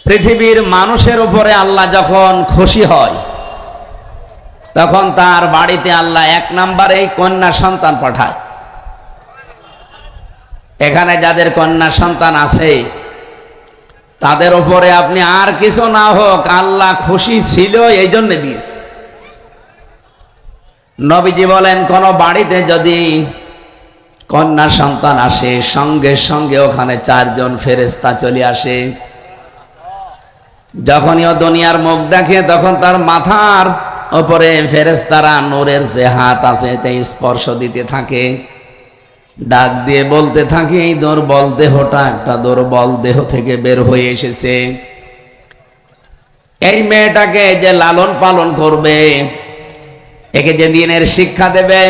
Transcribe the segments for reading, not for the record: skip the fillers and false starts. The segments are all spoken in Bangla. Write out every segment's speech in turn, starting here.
পৃথিবীর মানুষের উপরে আল্লাহ যখন খুশি হয় তখন তার বাড়িতে আল্লাহ এক নম্বরে কন্যা সন্তান পাঠায়। এখানে যাদের কন্যা সন্তান আছে তাদের উপরে আপনি আর কিছু না হোক আল্লাহ খুশি ছিল, এই জন্য দিয়েছে। নবীজি বলেন, কোন বাড়িতে যদি কন্যা সন্তান আসে সঙ্গে সঙ্গে ওখানে 4 জন ফেরেশতা চলে আসে। যখনই ও দুনিয়ার মুখ দেখে তখন তার মাথার উপরে ফেরেশতারা নূরের যে হাত আছে তাই স্পর্শ দিতে থাকে, ডাক দিয়ে বলতে থাকে, এই দুর্বল দেহটা একটা দুর্বল দেহ থেকে বের হয়ে এসেছে। এই মেয়েটাকে যে লালন পালন করবে, একে যে দিনের শিক্ষা দেবে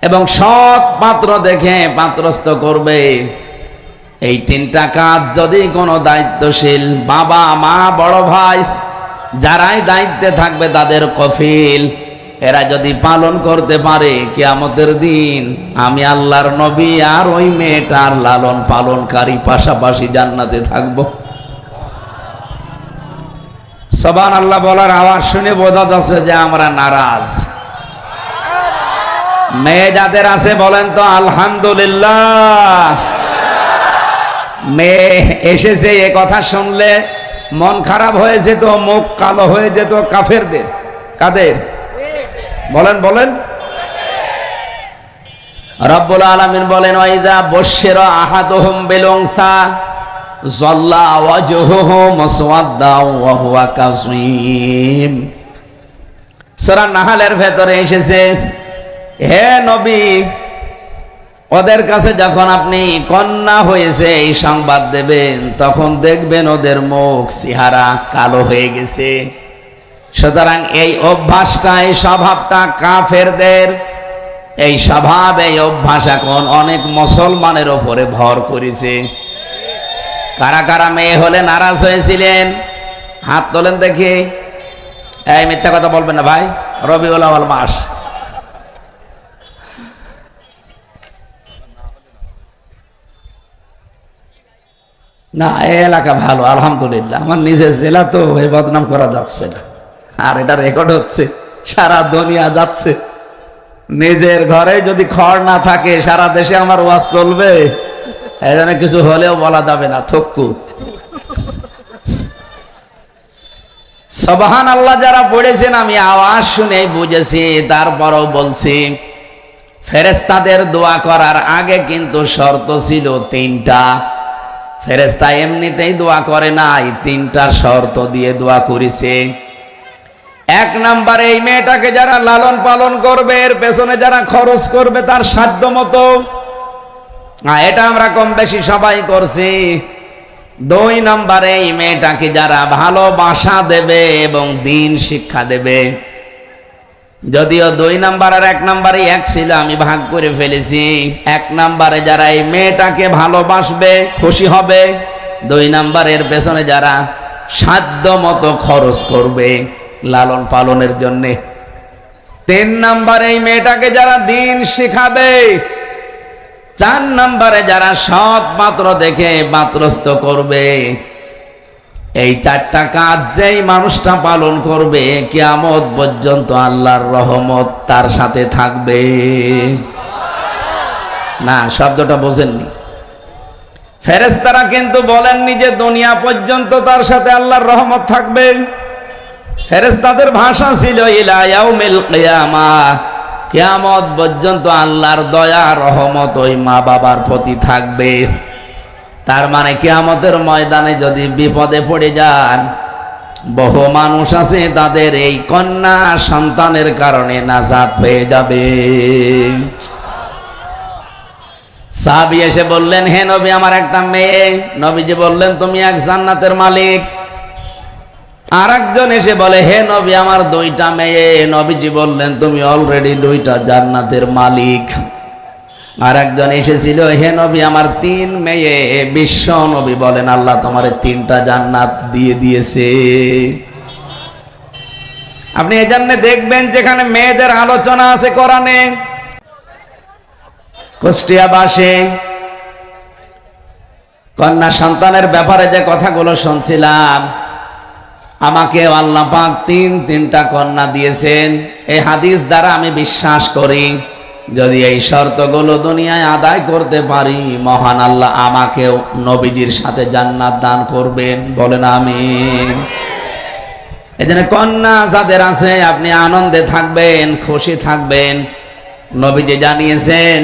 এবং সৎ পাত্র দেখে পাত্রস্থ করবে, এই 3টা কাজ যদি কোনো দায়িত্বশীল বাবা মা বড় ভাই যারাই দায়িত্বে থাকবে তাদের কফিল এরা যদি পালন করতে পারে, কিয়ামতের দিন আমি আল্লাহর নবী আর ওই মেয়েটার লালন পালনকারী পাশাপাশি জান্নাতে থাকবো। সুবহানাল্লাহ বলার আওয়াজ শুনে বোঝা যাচ্ছে যে আমরা নারাজ। মেয়ে যাদের আছে বলেন তো আলহামদুলিল্লাহ। মেয়ে এসেছে এ কথা শুনলে মন খারাপ হয়ে যেত, মুখ কালো হয়ে যেত কাফেরদের। কাদের বলেন বলেন? রব্বুল আলামিন বলেন, ওয়াইদা বুশশিরা আহাদুহুম বিল উনসা যাল্লা ওয়াজহুহু মুসওয়াদ্দা ওয়া হুয়া কাযীম। সূরা নাহলের ভেতরে এসেছে, হে নবী, ওদের কাছে যখন আপনি কন্যা হয়েছে এই সংবাদ দেবেন তখন দেখবেন ওদের মুখ চেহারা কালো হয়ে গেছে। সুতরাং এই অভ্যাসটা, এই স্বভাবটা কাফেরদের, এই স্বভাব এই অভ্যাস এখন অনেক মুসলমানের উপরে ভর করেছে। কারা কারা মেয়ে হলে নারাজ হয়েছিলেন হাত তোলেন দেখি। এই মিথ্যা কথা বলবেন না ভাই, রবিউল আউয়াল মাস। না, এই এলাকা ভালো আলহামদুলিল্লাহ। আমার নিজের জেলা তো এই বদনাম করা যাচ্ছে না, আর এটা রেকর্ড হচ্ছে, সারা দুনিয়া যাচ্ছে। নিজের ঘরে যদি খড় না থাকে সারা দেশে আমার ওয়াজ চলবে, এই জন্য কিছু হলেও বলা যাবে না, থক্কু। সুবহানাল্লাহ যারা পড়েছেন আমি আওয়াজ শুনে বুঝেছি, তারপরও বলছি, ফেরেশতাদের দোয়া করার আগে কিন্তু শর্ত ছিল 3টা। ফেরেশতা এমনিতেই দোয়া করে নাই, 3টা শর্ত দিয়ে দোয়া করেছে। 1 নম্বরে এই মেয়েটাকে যারা লালন পালন করবে, এর পেছনে যারা খরচ করবে তার সাধ্য মতো, এটা আমরা কম বেশি সবাই করছি। 2 নম্বরে এই মেয়েটাকে যারা ভালোবাসা দেবে এবং দিন শিক্ষা দেবে, যদিও 2 নাম্বার আর 1 নাম্বারে এক ছিল, আমি ভাগ করে ফেলেছি। 1 নম্বরে যারা এই মেয়েটাকে ভালোবাসবে, খুশি হবে। 2 নম্বরের পেছনে যারা সাধ্য মতো খরচ করবে লালন পালনের জন্যে। 3 নম্বরে এই মেয়েটাকে যারা দিন শিখাবে। 4 নম্বরে যারা সৎ পাত্র দেখে পাত্রস্থ করবে। এই 4টা কাজ যেই মানুষটা পালন করবে কিয়ামত পর্যন্ত আল্লাহর রহমত তার সাথে থাকবে। না, শব্দটা বোঝেননি। ফেরেশতারা কিন্তু বলেননি যে দুনিয়া পর্যন্ত তার সাথে আল্লাহর রহমত থাকবে। ফেরেশতাদের ভাষা ছিল ইলা ইয়াউমিল কিয়ামাহ, কিয়ামত পর্যন্ত আল্লাহর দয়া রহমত ওই মা বাবার প্রতি থাকবে। তার মানে কিয়ামতের ময়দানে যদি বিপদে পড়ে যান, বহু মানুষ আছে তাদের এই কন্যা সন্তানের কারণে নাজাত পেয়ে যাবে। সাহাবী এসে বললেন, হে নবী, আমার একটা মেয়ে। নবীজি বললেন, তুমি এক জান্নাতের মালিক। আর একজন এসে বলে, হে নবী, আমার 2টা মেয়ে। নবীজি বললেন, তুমি অলরেডি 2টা জান্নাতের মালিক। আর একজন এসেছিল, হে নবী, আমার 3 মেয়ে। বিশ্ব নবী বলেন, আল্লাহ তোমার 3টা জান্নাত দিয়ে দিয়েছে। আপনি এজন্য দেখবেন যেখানে মেয়েদের আলোচনা আছে কোরআনে, কুষ্টিয়াবাসী কন্যা সন্তানের ব্যাপারে যে কথাগুলো শুনছিলাম, আমাকে আল্লাহ পাক তিনটা কন্যা দিয়েছেন। এই হাদিস দ্বারা আমি বিশ্বাস করি, যদি এই শর্তগুলো দুনিয়ায় আদায় করতে পারি, মহান আল্লাহ আমাকেও নবীজির সাথে জান্নাত দান করবেন। বলেন আমিন। এজন্য কন্যা যাদের আছে আপনি আনন্দে থাকবেন, খুশি থাকবেন। নবীজি জানিয়েছেন,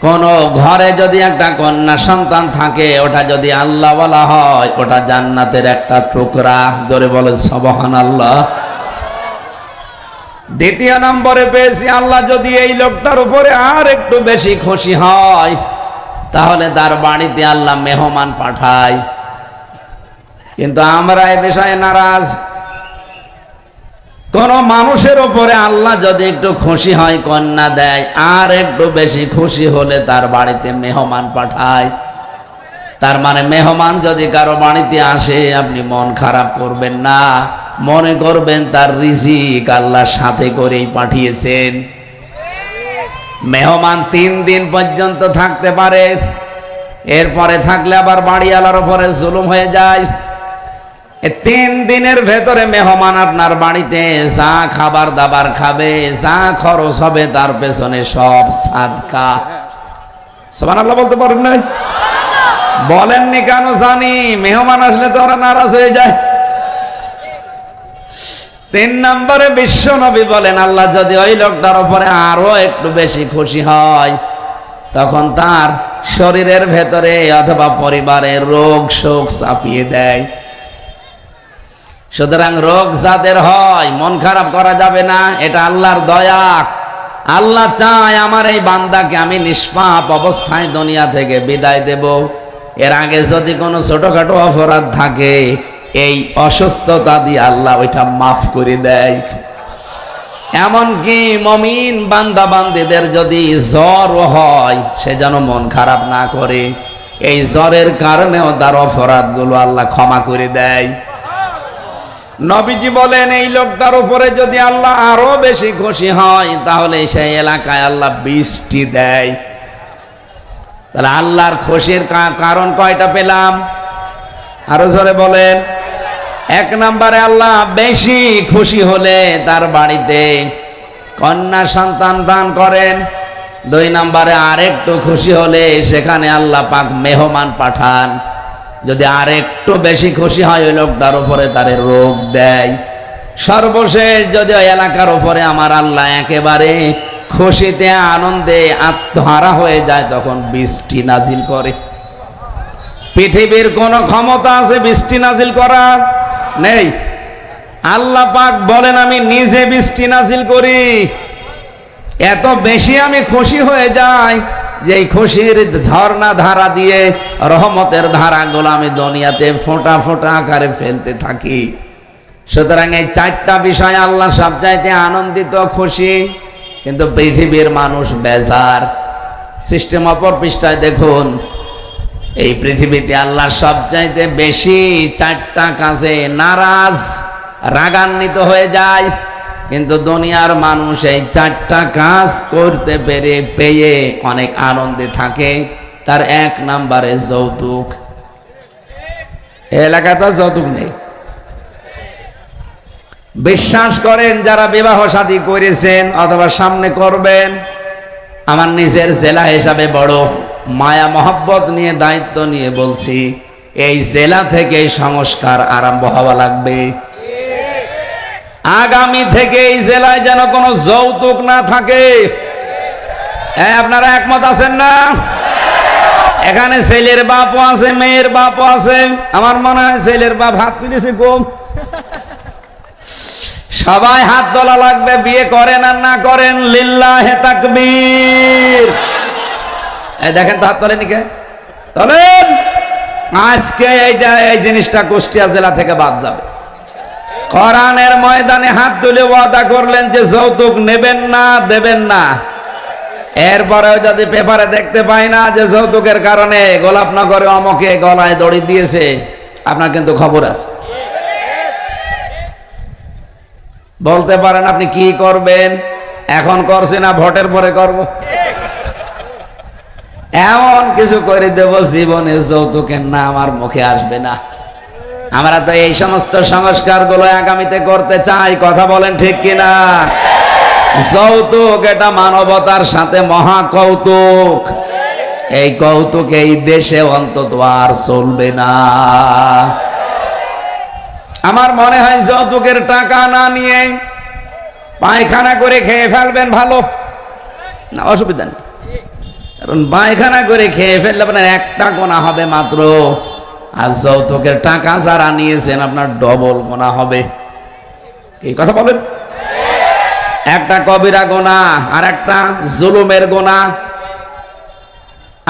কোন ঘরে যদি একটা কন্যা সন্তান থাকে, ওটা যদি আল্লাহ বলা হয়, ওটা জান্নাতের একটা টুকরা। জোরে বলেন সুবহানাল্লাহ। দ্বিতীয় নম্বরে পেয়েছি, আল্লাহ যদি এই লোকটার উপরে আর একটু বেশি খুশি হয়, তাহলে তার বাড়িতে আল্লাহ মেহমান পাঠায়। কিন্তু আমরা এই বিষয়ে নারাজ। কোন মানুষের উপরে আল্লাহ যদি একটু খুশি হয়, কন্যা দেয়, আর একটু বেশি খুশি হলে তার বাড়িতে মেহমান পাঠায়। তার মানে মেহমান যদি কারো বাড়িতে আসে, আপনি মন খারাপ করবেন না, মনে করবেন তার রিজিক আল্লাহ সাথে করেই পাঠিয়েছেন। মেহমান 3 দিন পর্যন্ত থাকতে পারে, এরপরে থাকলে আবার বাড়িওয়ালার উপরে জুলুম হয়ে যায়। 3 দিনের ভেতরে মেহমান আপনার বাড়িতে যা খাবার দাবার খাবে, যা খরচ হবে, তার পেছনে সব সাদকা। সুবহানাল্লাহ বলতে পারেন না? বলেননি কেন জানি, মেহমান আসলে তো ওরা নারাজ হয়ে যায়। 3 নম্বরে বিশ্ব নবী বলেন, আল্লাহ যদি ওই লোকটার উপরে আরো একটু বেশি খুশি হয়, তখন তার শরীরের ভেতরে অথবা পরিবারের রোগ শোক চাপিয়ে দেয়। সুতরাং রোগ যাদের হয়, মন খারাপ করা যাবে না, এটা আল্লাহর দয়া। আল্লাহ চায় আমার এই বান্দাকে আমি নিষ্পাপ অবস্থায় দুনিয়া থেকে বিদায় দেব। এর আগে যদি কোনো ছোটখাটো অপরাধ থাকে, এই অসুস্থতা দিয়ে আল্লাহ ওইটা মাফ করে দেয়। এমনকি মমিন বান্দা বান্দীদের যদি জ্বর হয়, সে যেন মন খারাপ না করে। এই জ্বরের কারণেও তার অপরাধগুলো আল্লাহ ক্ষমা করে দেয়। নবীজি বলেন, এই লোকটার উপরে যদি আল্লাহ আরো বেশি খুশি হয়, তাহলে সেই এলাকায় আল্লাহ বৃষ্টি দেয়। তাহলে আল্লাহর খুশির কারণ কয়টা পেলাম? আরো জোরে বলেন। 1 নম্বরে আল্লাহ বেশি খুশি হলে তার বাড়িতে কন্যা সন্তান দান করেন। 2 নম্বরে আরেকটু খুশি হলে সেখানে আল্লাহ পাক মেহমান পাঠান। যদি আর একটু বেশি খুশি হয়, ওই লোকটার উপরে তার রোগ দেয়। সর্বশেষ যদি ওই এলাকার উপরে আমার আল্লাহ একেবারে খুশিতে আনন্দে আত্মহারা হয়ে যায়, তখন বৃষ্টি নাজিল করে। পৃথিবীর কোন ক্ষমতা আছে বৃষ্টি নাজিল করা? নেই। আল্লাহ পাক বলেন, আমি নিজে বৃষ্টি নাজিল করি। এত বেশি আমি খুশি হয়ে যাই যে এই খুশির ঝর্ণা ধারা দিয়ে রহমতের ধারাগুলো আমি দুনিয়াতে ফোঁটা ফোঁটা আকারে ফেলতে থাকি। সুতরাং এই 4টা বিষয় আল্লাহ সবচাইতে আনন্দিত, খুশি। কিন্তু পৃথিবীর মানুষ বেজার। সিস্টেম অপর পৃষ্ঠায় দেখুন, এই পৃথিবীতে আল্লাহ সবচাইতে বেশি 4টা কাজে নারাজ, রাগান্বিত হয়ে যায়। কিন্তু দুনিয়ার মানুষ এই 4টা কাজ করতে পেয়ে অনেক আনন্দে থাকে। তার 1 নম্বরে যৌতুক। এলাকায় তো যৌতুক নেই। বিশ্বাস করেন, যারা বিবাহ শাদী করেছেন অথবা সামনে করবেন, আমার নিজের জেলা হিসাবে বড় মায়া মহব্বত নিয়ে, দায়িত্ব নিয়ে বলছি, এই জেলা থেকে সংস্কার আরম্ভ হওয়া লাগবে। আগামী থেকে এই জেলায় যেন কোনো যৌতুক না থাকে। আপনারা একমত আছেন না? এখানে ছেলের বাপও আছে, মেয়ের বাপও আছে। আমার মনে হয় ছেলের বাপ হাত তুলেছে কম। সবাই হাত তোলা লাগবে, বিয়ে করেন আর না করেন। লিল্লাহে তাকবীর। দেখেন তো হাত তোলেনি কে? তোলেন। আজকে এই জিনিসটা কুষ্টিয়া জেলা থেকে বাদ যাবে। কোরআনের ময়দানে হাত তুলে ওয়াদা করলেন যে যৌতুক নেবেন না, দেবেন না। এরপরেও যদি পেপারে দেখতে পাই না যে যৌতুকের কারণে গোলাপনগরে অমকে গলায় দড়ি দিয়েছে, আপনার কিন্তু খবর আছে। বলতে পারেন আপনি কি করবেন? এখন করছি না, ভোটের পরে করব। এমন কিছু করে দেব জীবনে যৌতুকের নাম আর মুখে আসবে না। আমরা তো এই সমস্ত সংস্কার গুলো আগামীতে করতে চাই, কথা বলেন ঠিক কিনা? যৌতুক এটা মানবতার সাথে মহা কৌতুক। এই কৌতুক এই দেশে অন্তত আর চলবে না। আমার মনে হয় যৌতুকের টাকা না নিয়ে পায়খানা করে খেয়ে ফেলবেন ভালো, না অসুবিধা নেই। কারণ পায়খানা করে খেয়ে ফেললে আপনার একটা গোনা হবে মাত্র, আর যৌতুকের টাকা যারা নিয়েছেন আপনার ডবল গোনা হবে। এই কথা বলেন, একটা কবিরা গোনা আর একটা জুলুমের গোনা।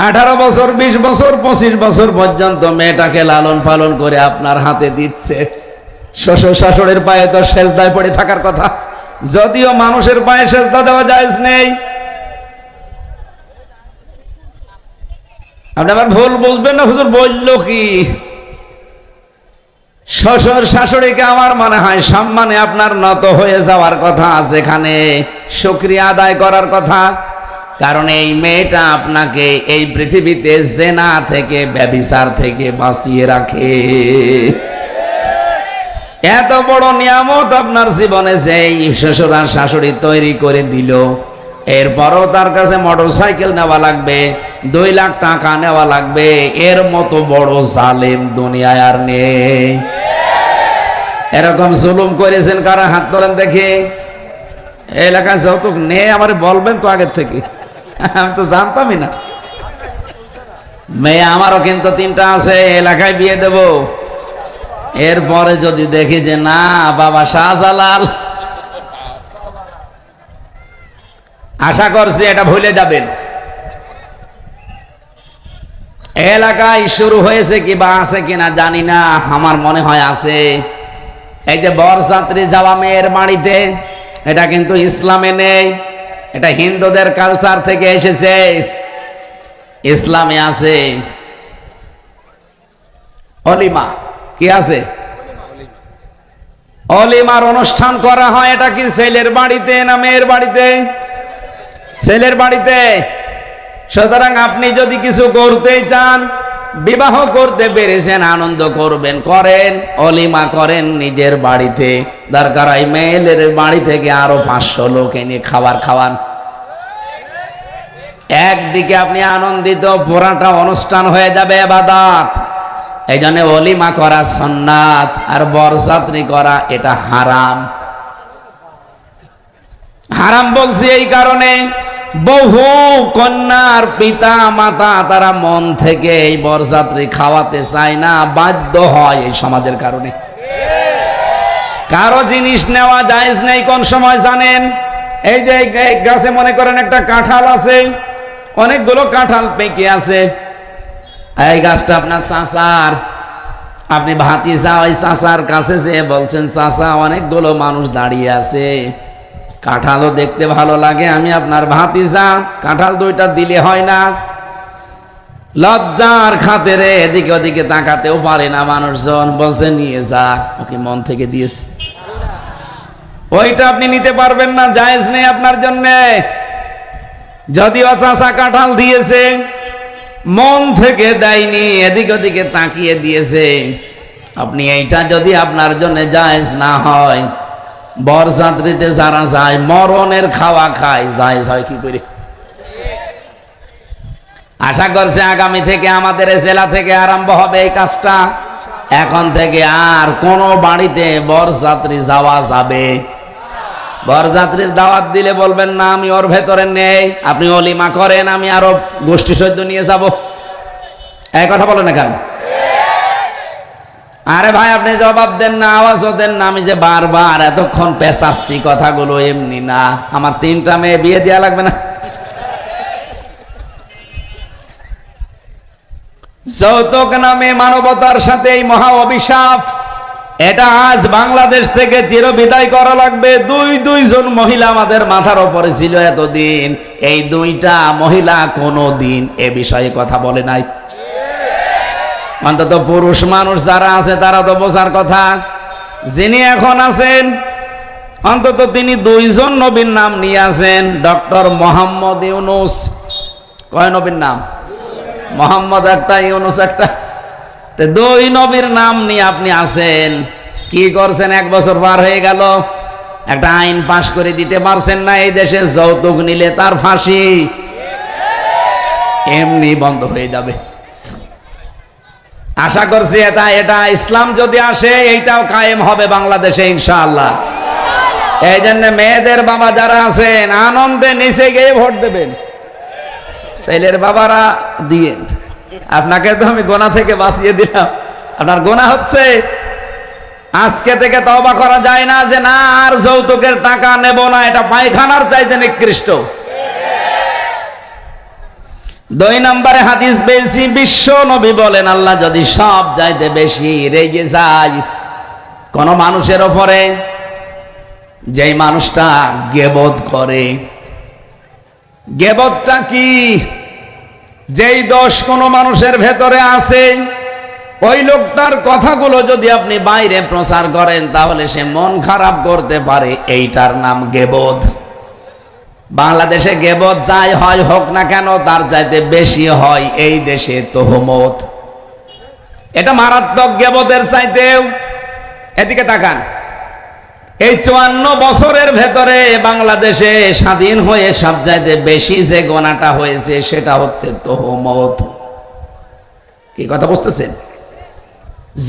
18 বছর 20 বছর 25 বছর পর্যন্ত মেয়েটাকে লালন পালন করে আপনার হাতে দিচ্ছে, শ্বশুর শাশুড়ির পায়ে তো সেজদায় পড়ে থাকার কথা, যদিও মানুষের পায়ে সেজদা দেওয়া জায়েজ নেই। আপনি আবার ভুল বুঝবেন না, হুজুর বলল কি? শ্বশুর শাশুড়িকে আমার মনে হয় সম্মানে আপনার নত হয়ে যাওয়ার কথা, যেখানে শুকরিয়া আদায় করার কথা। কারণ এই মেয়েটা আপনাকে এই পৃথিবীতে জেনা থেকে, ব্যভিচার থেকে বাঁচিয়ে রাখে। এত বড় নিয়ামত আপনার জীবনে যেই শ্বশুর আর শাশুড়ি তৈরি করে দিল, এরপরও তার কাছে মোটরসাইকেল নেওয়া লাগবে, 2 লাখ টাকা নেওয়া লাগবে, এর মতো বড় জালেম দুনিয়ায় আর নেই। এরকম জুলুম করেছেন কারা? হাত তোলেন দেখি। এলাকায় যৌতুক নেই আমার বলবেন তো আগের থেকে, আমি তো জানতামই না। মেয়ে আমারও কিন্তু 3টা আছে, এলাকায় বিয়ে দেব। এরপরে যদি দেখি যে না বাবা শাহজালাল, আশা করছি এটা ভুলে যাবেন। এলাকায় শুরু হয়েছে কি বা আছে কিনা জানি না, আমার মনে হয় আছে। এই যে বরযাত্রী যাওয়া মেয়ের বাড়িতে, এটা কিন্তু ইসলামে নেই, এটা হিন্দুদের কালচার থেকে এসেছে। ইসলামে আছে অলিমা। কি আছে? অলিমার অনুষ্ঠান করা হয়। এটা কি ছেলের বাড়িতে না মেয়ের বাড়িতে? ছেলের বাড়িতে। সুতরাং আপনি যদি কিছু করতে চান, বিবাহ করতে পেরেছেন, আনন্দ করবেন, করেন, অলিমা করেন নিজের বাড়িতে। দরকার হয় মেয়ের বাড়ি থেকে আরো 500 লোক এনে খাবার খাওয়ান। একদিকে আপনি আনন্দিত, পুরাটা অনুষ্ঠান হয়ে যাবে ইবাদত। এই জন্য অলিমা করা সুন্নাত, আর বরযাত্রী করা এটা হারাম। হারাম বলছি এই কারণে, বহু কন্যার পিতা মাতা তারা মন থেকে এই বরযাত্রী খাওয়াতে চায় না, বাধ্য হয় এই সমাজের কারণে। কারো জিনিস নেওয়া জায়েজ নেই কোন সময় জানেন? এই যে গাছে মনে করেন একটা কাঁঠাল আছে, অনেকগুলো কাঁঠাল পেকে আছে, এই গাছটা আপনার চাচার, আপনি ভাতিজা ওই চাচার কাছে যেয়ে বলছেন চাচা অনেকগুলো মানুষ দাঁড়িয়ে আছে, কাঁঠালও দেখতে ভালো লাগে, আমি আপনার ভাতিজা, কাঁঠাল 2টা দিলে হয় না? লজ্জার খাতিরে এদিকে ওদিকে তাকাতেও পারে না মানুষজন, বলছে নিয়ে যা, ওকে মন থেকে দিয়েছে। ওইটা আপনি নিতে পারবেন না, জায়েজ নেই আপনার জন্য। যদিও চাচা কাঁঠাল দিয়েছে, মন থেকে দেয়নি, এদিক ওদিকে তাকিয়ে দিয়েছে। আপনি এইটা যদি আপনার জন্য জায়েজ না হয়, বরযাত্রীতে যারা যায় মরণের খাওয়া খায়, জায়েজ হয় কি করে? আশা করছে আগামী থেকে আমাদের জেলা থেকে আরম্ভ হবে এই কাজটা। এখন থেকে আর কোন বাড়িতে বরযাত্রী যাওয়া যাবে। বরযাত্রীর দাওয়াত দিলে বলবেন না আমি ওর ভেতরে নেই, আপনি অলিমা করেন, আমি আরো গোষ্ঠী সৈন্য নিয়ে যাব। এই কথা বলেন না কেন? আরে ভাই আপনি জবাব দেন না, আওয়াজও দেন না। আমি যে বারবার এতক্ষণ পেঁচাচ্ছি কথাগুলো এমনি না, আমার 3টা মেয়ে বিয়ে দেওয়া লাগবে না? যৌতুক নামে মানবতার সাথে এই মহা অভিশাপ, এটা আজ বাংলাদেশ থেকে চিরবিদায় করা লাগবে। 2 জন মহিলা আমাদের মাথার উপরে ছিল এতদিন, এই 2টা মহিলা কোনো দিন এ বিষয়ে কথা বলে নাই। অন্তত পুরুষ মানুষ যারা আছে তারা তো বোঝার কথা। যিনি এখন আছেন অন্তত তিনি 2 জন নবীর নাম নিয়ে আছেন। ডক্টর মোহাম্মদ ইউনূস, কয় নবীর নাম? মোহাম্মদ একটা, ইউনুস একটা। দুই নবীর নাম নিয়ে আপনি আছেন, কি করছেন? 1 বছর পার হয়ে গেল, একটা আইন পাশ করে দিতে পারছেন না এই দেশে যৌতুক নিলে তার ফাঁসি এমনি বন্ধ হয়ে যাবে। আশা করছি এটা ইসলাম যদি আসে এইটাও কায়েম হবে বাংলাদেশে ইনশাআল্লাহ। এই জন্য মেয়েদের বাবা যারা আছেন আনন্দে নিচে গিয়ে ভোট দেবেন, ছেলের বাবারা দিয়েন। আপনাকে তো আমি গোনা থেকে বাঁচিয়ে দিলাম, আপনার গোনা হচ্ছে। আজকে থেকে তওবা করা যায় না যে না আর যৌতুকের টাকা নেব না, এটা পায়খানার চাইতে নিকৃষ্ট। 2 নম্বরে হাদিস পেয়েছি, বিশ্ব নবী বলেন আল্লাহ যদি সব চাইতে বেশি রেগে যায় কোন মানুষের ওপরে, যেই মানুষটা গীবত করে। গীবতটা কি? যেই দোষ কোন মানুষের ভেতরে আছে ওই লোকটার কথাগুলো যদি আপনি বাইরে প্রচার করেন তাহলে সে মন খারাপ করতে পারে, এইটার নাম গীবত। বাংলাদেশে গীবত যাই হয় হোক না কেন তার চাইতে বেশি হয় এই দেশে তোহমত। এটা মারাত্মক গীবতের চাইতেও। এদিকে তাকান, এই 54 বছরের ভেতরে বাংলাদেশে স্বাধীন হয়ে সব চাইতে বেশি যে গোনাটা হয়েছে সেটা হচ্ছে তোহমত। কি কথা বুঝতেছেন?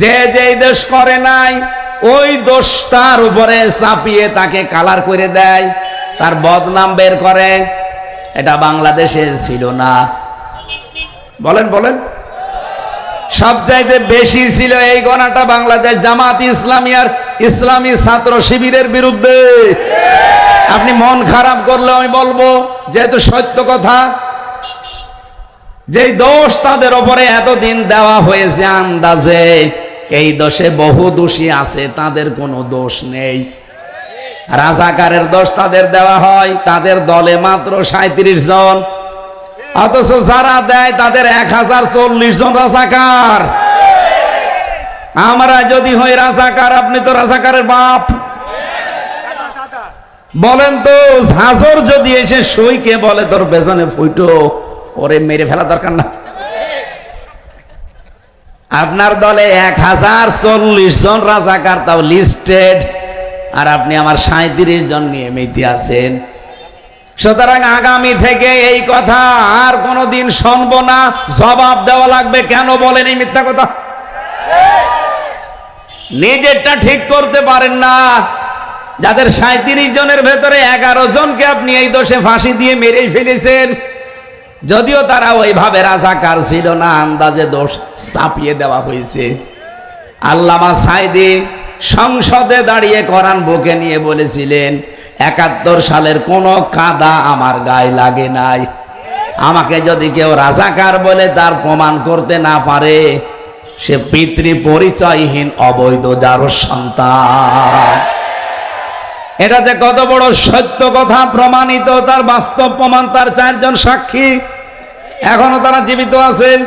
যে যেই দেশ করে নাই ওই দোষটার উপরে চাপিয়ে তাকে কালার করে দেয়, তার বদনাম বের করে। এটা বাংলাদেশে ছিল না। বলেন বলেন, সবচাইতে বেশি ছিল এই গণাটা বাংলাদেশ জামাত ইসলামী আর ইসলামী ছাত্র শিবিরের বিরুদ্ধে। আপনি মন খারাপ করলে আমি বলবো যেহেতু সত্য কথা, যেই দোষ তাদের উপরে এতদিন দেওয়া হয়েছে আন্দাজে, এই দোষে বহু দোষী আছে, তাদের কোনো দোষ নেই। রাজাকারের দোষ তাদের দেওয়া হয়, তাদের দলে মাত্র 37 জন, অথচ যারা দেয় তাদের 1040 জন রাজাকার। আমরা যদি হই রাজাকার, আপনি তো রাজাকারের বাপ। বলেন তো, ঝাঁঝর যদি এসে সইকে বলে তোর পেছনে ফুটো, ওরে মেরে ফেলা দরকার না? আপনার দলে 1040 জন রাজাকার, তাও লিস্টেড, আর আপনি আমার 37 জন নিয়ে মেতে আছেন। সুতরাং আগামী থেকে এই কথা আর কোনোদিন শুনবো না, জবাব দেওয়া লাগবে। কেন বলেন এই মিথ্যা কথা? নিজেরটা ঠিক করতে পারেন না। যাদের 37 জনের ভেতরে 11 জনকে আপনি এই দোষে ফাঁসি দিয়ে মেরেই ফেলেছেন, যদিও তারা ওইভাবে রাজাকার ছিল না, আন্দাজে দোষ চাপিয়ে দেওয়া হয়েছে। আল্লামা সাঈদী সংসদে দাঁড়িয়ে কোরআন বুকে নিয়ে বলেছিলেন 71 সালের কোন কাদা আমার গায়ে লাগে নাই। আমাকে যদি কেউ রাজাকার বলে তার প্রমাণ করতে না পারে, সে পিতৃ পরিচয়হীন অবৈধ যারো সন্তান। এটা যে কত বড় সত্য কথা প্রমাণিত, তার বাস্তব প্রমাণ, তার 4 জন সাক্ষী এখনো তারা জীবিত আছেন।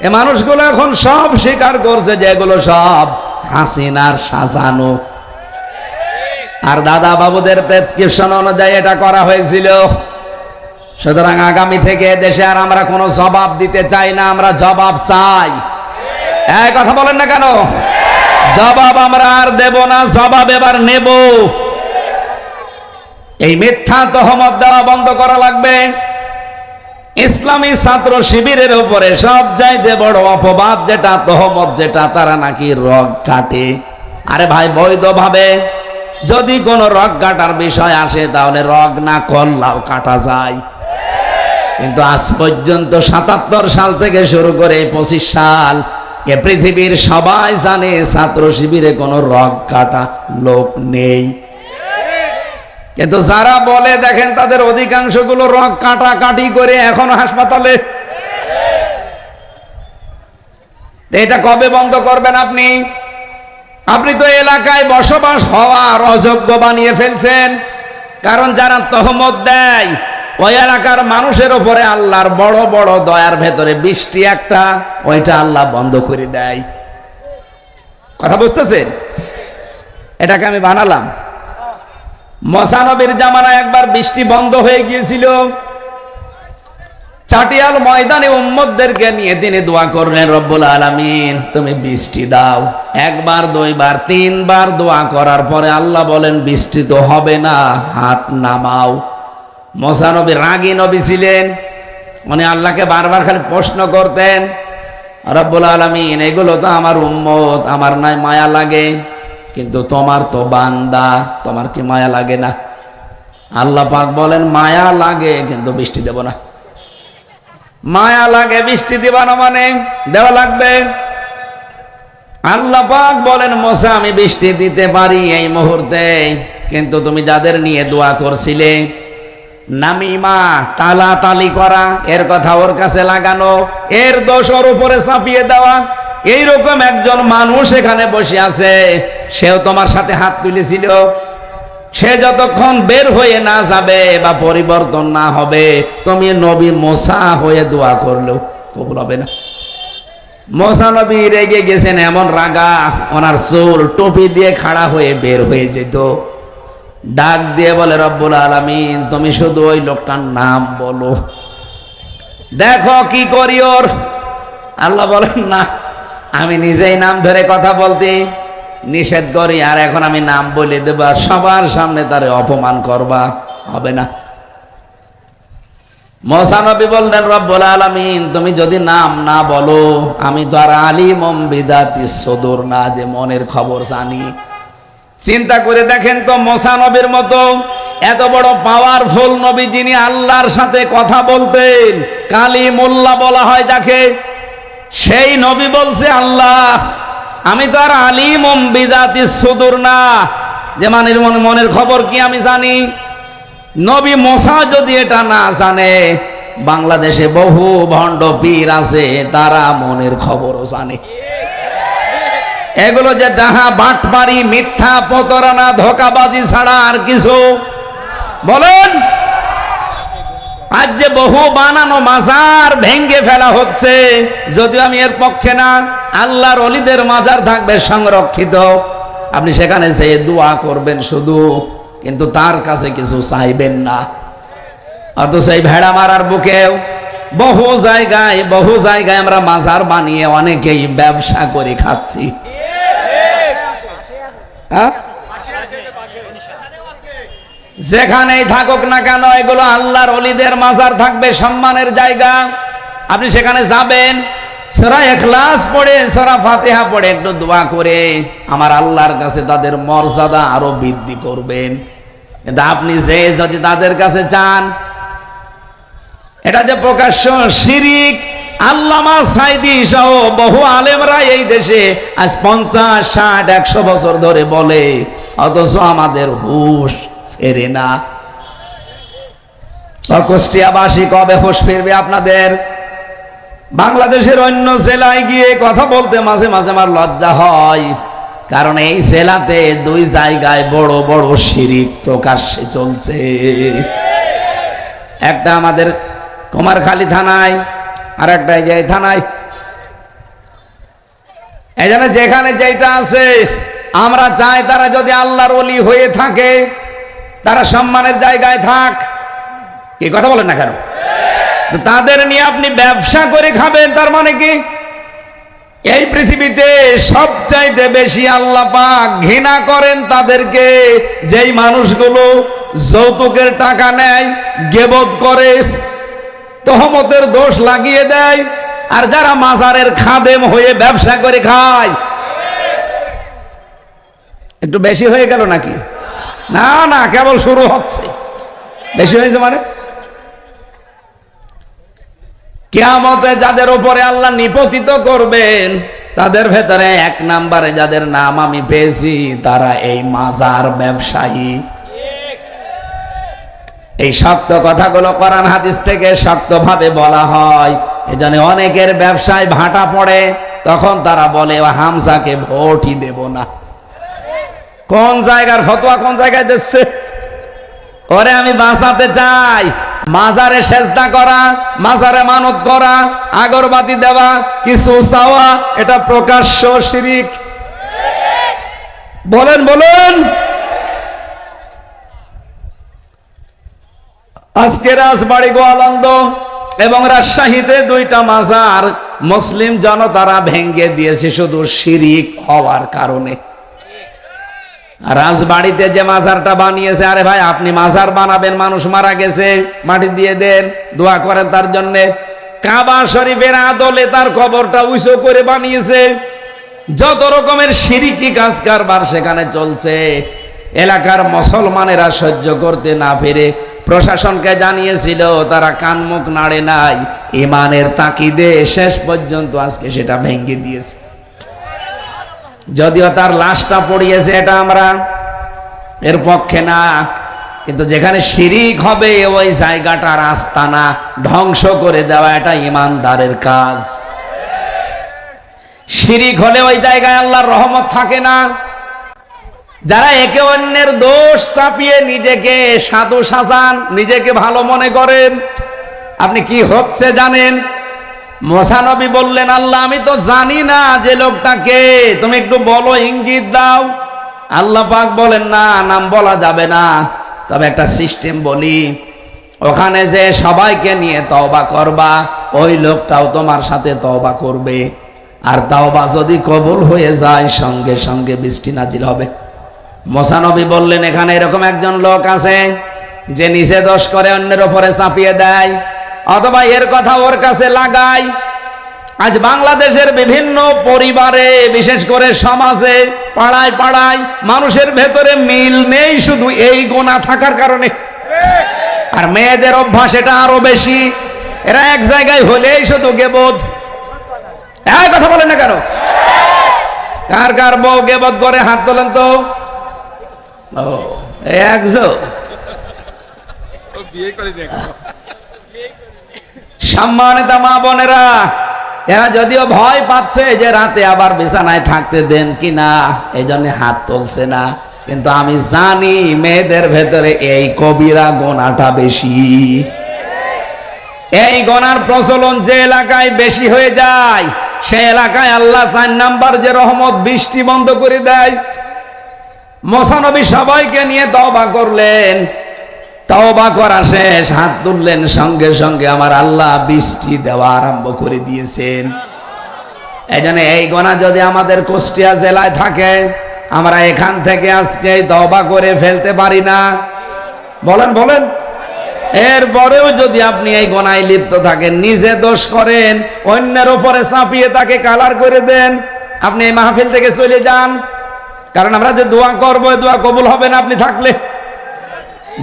এ মানুষগুলো এখন সব স্বীকার করছে যে এগুলো সব হাসিনার সাজানো, আর দাদা বাবুদের প্রেসক্রিপশন অনুযায়ী এটা করা হয়েছিল। সুতরাং আগামী থেকে দেশে আর আমরা কোনো জবাব দিতে চাই না, আমরা জবাব চাই। এই কথা বলেন না কেন? জবাব আমরা আর দেব না, জবাব এবার নেব। এই মিথ্যা তহমত দেওয়া বন্ধ করা লাগবে। ইসলামী ছাত্র শিবিরের উপরে সব চাইতে বড় অপবাদ যেটা, তহমত যেটা, তারা নাকি রগ কাটে। আরে ভাই, বৈধভাবে যদি কোন রগ কাটার বিষয় আসে তাহলে রগ না করলেও কাটা যায়, কিন্তু আজ পর্যন্ত 77 সাল থেকে শুরু করে 25 সাল এ পৃথিবীর সবাই জানে ছাত্র শিবিরে কোনো রগ কাটা লোক নেই। কিন্তু যারা বলে দেখেন তাদের অধিকাংশ গুলো রগ কাটাকাটি করে এখনো হাসপাতালে। এটা কবে বন্ধ করবেন আপনি? আপনি তো এলাকায় বসবাস হওয়ার অযোগ্য বানিয়ে ফেলছেন। কারণ যারা তহমত দেয় ওই এলাকার মানুষের উপরে আল্লাহর বড় বড় দয়ার ভেতরে বৃষ্টি একটা, ওইটা আল্লাহ বন্ধ করে দেয়। কথা বুঝতেছেন? এটাকে আমি বানালাম। মুসা নবীর জামানায় একবার বৃষ্টি বন্ধ হয়ে গিয়েছিল, চাটিয়াল ময়দানে উম্মতদেরকে নিয়ে তিনি দোয়া করলেন, রব্বুল আলামিন তুমি বৃষ্টি দাও। একবার, দুইবার, তিনবার দোয়া করার পরে আল্লাহ বলেন বৃষ্টি তো হবে না, হাত নামাও। মুসা নবী রাগী নবী ছিলেন, উনি আল্লাহকে বারবার খালি প্রশ্ন করতেন, রব্বুল আলামিন এগুলো তো আমার উম্মত, আমার নাই মায়া লাগে, কিন্তু তোমার তো বান্দা, তোমার কি মায়া লাগে না? আল্লাহ পাক বলেন মায়া লাগে কিন্তু বৃষ্টি দেব না। মায়া লাগে বৃষ্টি দিবা না মানে দেওয়া লাগবে। আল্লাহ পাক বলেন মুসা আমি বৃষ্টি দিতে পারি এই মুহূর্তে, কিন্তু তুমি যাদের নিয়ে দোয়া করছিলে, নামিমা তালাতালি করা, এর কথা ওর কাছে লাগানো, এর দোষ ওর উপরে চাপিয়ে দেওয়া, এইরকম একজন মানুষ এখানে বসে আছে, সেও তোমার সাথে হাত তুলেছিল। সে যতক্ষণ বের হয়ে না যাবে বা পরিবর্তন না হবে, তুমি নবী মুসা হয়ে দোয়া করলেও কবুল হবে না। মুসা নবী রেগে গেছেন, এমন রাগা ওনার চুল টুপি দিয়ে খাড়া হয়ে বের হয়ে যেত। ডাক দিয়ে বলে, রব্বুল আলামিন তুমি শুধু ওই লোকটার নাম বলো, দেখো কি করি ওর। আল্লাহ বলেন না, আমি নিজেই নাম ধরে কথা বলতে নিষেধ করি, আর এখন আমি নাম বলে দেবা, সবার সামনে তারে অপমান করবা, হবে না। মুসা নবী বললেন, রব্বুল আলামিন তুমি যদি নাম না বলো, আমি তো আর আলিমুম বিদাতিস সুদূর না, যে মনের খবর জানি। চিন্তা করে দেখেন তো, মুসা নবীর মতো এত বড় পাওয়ারফুল নবী, যিনি আল্লাহর সাথে কথা বলতেন, কালিমুল্লাহ বলা হয় যাকে, সেই নবী বলছে আল্লাহ আমি তো আর আলিমুম বিদাতিস সুদূর না, যে মনের খবর কি আমি জানি। নবী মুসা যদি এটা না জানে, বাংলাদেশে বহু ভণ্ড পীর আছে, তারা মনের খবরও জানে। এগুলো যে ডাহা বাটপারি, মিথ্যা প্রতারণা, ধোঁকাবাজি ছাড়া আর কিছু বলেন। আজ যে বহু বানানো মাজার ভেঙ্গে ফেলা হচ্ছে, যদিও আমি এর পক্ষে না, আল্লাহর ওলিদের মাজার থাকবে সংরক্ষিত, আপনি সেখানে যেয়ে দোয়া করবেন শুধু, কিন্তু তার কাছে কিছু চাইবেন না। অথচ এই ভেড়া মারার বুকেও বহু জায়গায় আমরা মাজার বানিয়ে অনেকেই ব্যবসা করে খাচ্ছি। যেখানেই থাকুক না কেন, এগুলো আল্লাহর ওলিদের মাজার থাকবে, সম্মানের জায়গা। আপনি সেখানে যাবেন, সূরা ইখলাস পড়ে, সূরা ফাতিহা পড়ে একটু দোয়া করে আমার আল্লাহর কাছে তাদের মর্যাদা আরো বৃদ্ধি করবেন। কিন্তু আপনি যে যদি তাদের কাছে চান, এটা যে প্রকাশ্য শিরিক। আল্লামা সাইদি সহ বহু আলেমরা এই দেশে আজ 50, 60, 100 বছর ধরে বলে, অথচ আমাদের হুঁশ ফেরে না। কুষ্টিয়াবাসী কবে হুঁশ ফিরবে আপনাদের? বাংলাদেশের অন্য জেলায় গিয়ে কথা বলতে মাঝে মাঝে আমার লজ্জা হয়, কারণ এই জেলাতে 2 জায়গায় বড় বড় শিরিক প্রকাশ্যে চলছে। একটা আমাদের কুমারখালী থানায়, আর একটা এই থানায়। এই জন্য যেখানে যেটা আছে, আমরা চাই তারা যদি আল্লাহর ওলি হয়ে থাকে, তারা সম্মানের জায়গায় থাক। কি কথা বলেন না কেন? তাদের নিয়ে আপনি ব্যবসা করে খাবেন, তার মানে কি? এই পৃথিবীতে সবচাইতে বেশি আল্লাহ পাক ঘৃণা করেন তাদেরকে, যেই মানুষগুলো যৌতুকের টাকা নেয়, গীবত করে, তহমতের দোষ লাগিয়ে দেয়, আর যারা মাজারের খাদেম হয়ে ব্যবসা করে খায়। একটু বেশি হয়ে গেল নাকি? না না, কেবল শুরু হচ্ছে। বেশি হয়েছে মানে কিয়ামতে যাদের উপরে আল্লাহ নিপতিত করবেন, তাদের ভেতরে 1 নম্বরে যাদের নাম আমি পেয়েছি, তারা এই মাজার ব্যবসায়ী। এই শক্ত কথাগুলো কোরআন হাদিস থেকে শক্তভাবে বলা হয়। এজন্য অনেকের ব্যবসায় ভাটা পড়ে, তখন তারা বলে হামজাকে ভোটই দেব না। কোন জায়গার ফতোয়া কোন জায়গায় দিচ্ছে? ওরে আমি বাঁচাতে চাই, মাজারে সেজদা করা, মাজারে মানত করা, আগরবাতি দেওয়া, কিছু চাওয়া, এটা প্রকাশ্য শিরিক। বলেন বলেন। আজকে রাজবাড়ি গোয়ালন্দ এবং রাজশাহীতে 2টা মাজার মুসলিম জনতারা ভেঙ্গে দিয়েছে শুধু শিরিক হওয়ার কারণে। রাজবাড়িতে যে মাজারটা বানিয়েছে, আরে ভাই আপনি মাজার বানাবেন, মানুষ মারা গেছে, মাটি দিয়ে দেন, দোয়া করেন তার জন্য। কাবা শরীফের আদলে তার কবরটা উঁচু করে বানিয়েছে। যত রকমের শিরিকি কাজ কারবার সেখানে চলছে। এলাকার মুসলমানেরা সহ্য করতে না পেরে প্রশাসনকে জানিয়েছিল, তারা কান মুখ নাড়ে নাই, ইমানের তাকিদে শেষ পর্যন্ত আজকে সেটা ভেঙে দিয়েছে। যদিও তার লাশটা পড়িয়েছে, এটা আমরা এর পক্ষে না, কিন্তু যেখানে শিরিক হবে ওই জায়গাটার আস্তানা ধ্বংস করে দেওয়া এটা ইমানদারের কাজ। শিরিক হলে ওই জায়গায় আল্লাহর রহমত থাকে না। যারা একে অন্যের দোষ চাপিয়ে নিজেকে সাধু সাজান, নিজেকে ভালো মনে করেন, আপনি কি হচ্ছে জানেন? মুসা নবী বললেন, আল্লাহ আমি তো জানি না যে লোকটাকে, তুমি একটু বলো, ইঙ্গিত দাও। আল্লাহ পাক বলেন, না, নাম বলা যাবে না, তবে একটা সিস্টেম বলি, ওখানে যে সবাইকে নিয়ে তওবা করবা, ওই লোকটাও তোমার সাথে তওবা করবে, আর তওবা যদি কবুল হয়ে যায় সঙ্গে সঙ্গে বৃষ্টি নাজিল হবে। মুসা নবী বললেন, এখানে এরকম একজন লোক আছে যে নিচে দোষ করে অন্যের উপরে চাপিয়ে দেয়, অথবা এর কথা ওর কাছে লাগায়। আজ বাংলাদেশের বিভিন্ন পরিবারে, বিশেষ করে সমাজে, পাড়ায় পাড়ায় মানুষের ভেতরে মিল নেই শুধু এই গুনাহ থাকার কারণে। আর মেয়েদের অভ্যাস এটা আরো বেশি, এরা এক জায়গায় হলেই শুধু গেবত। এই কথা বলেন না কেন? কার কার বউ গেবত করে হাত তোলেন তো। ও একজন সম্মানিত মা বোনেরা, এরা যদিও ভয় পাচ্ছে যে রাতে আবার বিছানায় থাকতে দেন কিনা, এই জন্য হাত তুলছে না, কিন্তু আমি জানি মেয়েদের ভেতরে এই কবিরা গোনাটা বেশি। এই গোনার প্রচলন যে এলাকায় বেশি হয়ে যায়, সে এলাকায় আল্লাহ 4 নাম্বার যে রহমত, বৃষ্টি বন্ধ করে দেয়। মুসা নবী সবাইকে নিয়ে তওবা করলেন, তওবা করা শেষ, হাত তুললেন, সঙ্গে সঙ্গে আমার আল্লাহ বৃষ্টি দেওয়া আরম্ভ করে দিয়েছেন। এইজন্য এই গোনা যদি আমাদের কুষ্টিয়া জেলায় থাকে, আমরা এখান থেকে আজকে তওবা করে ফেলতে পারি না? বলেন বলেন। এরপরেও যদি আপনি এই গোনায় লিপ্ত থাকেন, নিজে দোষ করেন, অন্যের উপরে চাপিয়ে তাকে কালার করে দেন, আপনি এই মাহফিল থেকে চলে যান। কারণ আমরা যে দোয়া করবো, দোয়া কবুল হবে না আপনি থাকলে।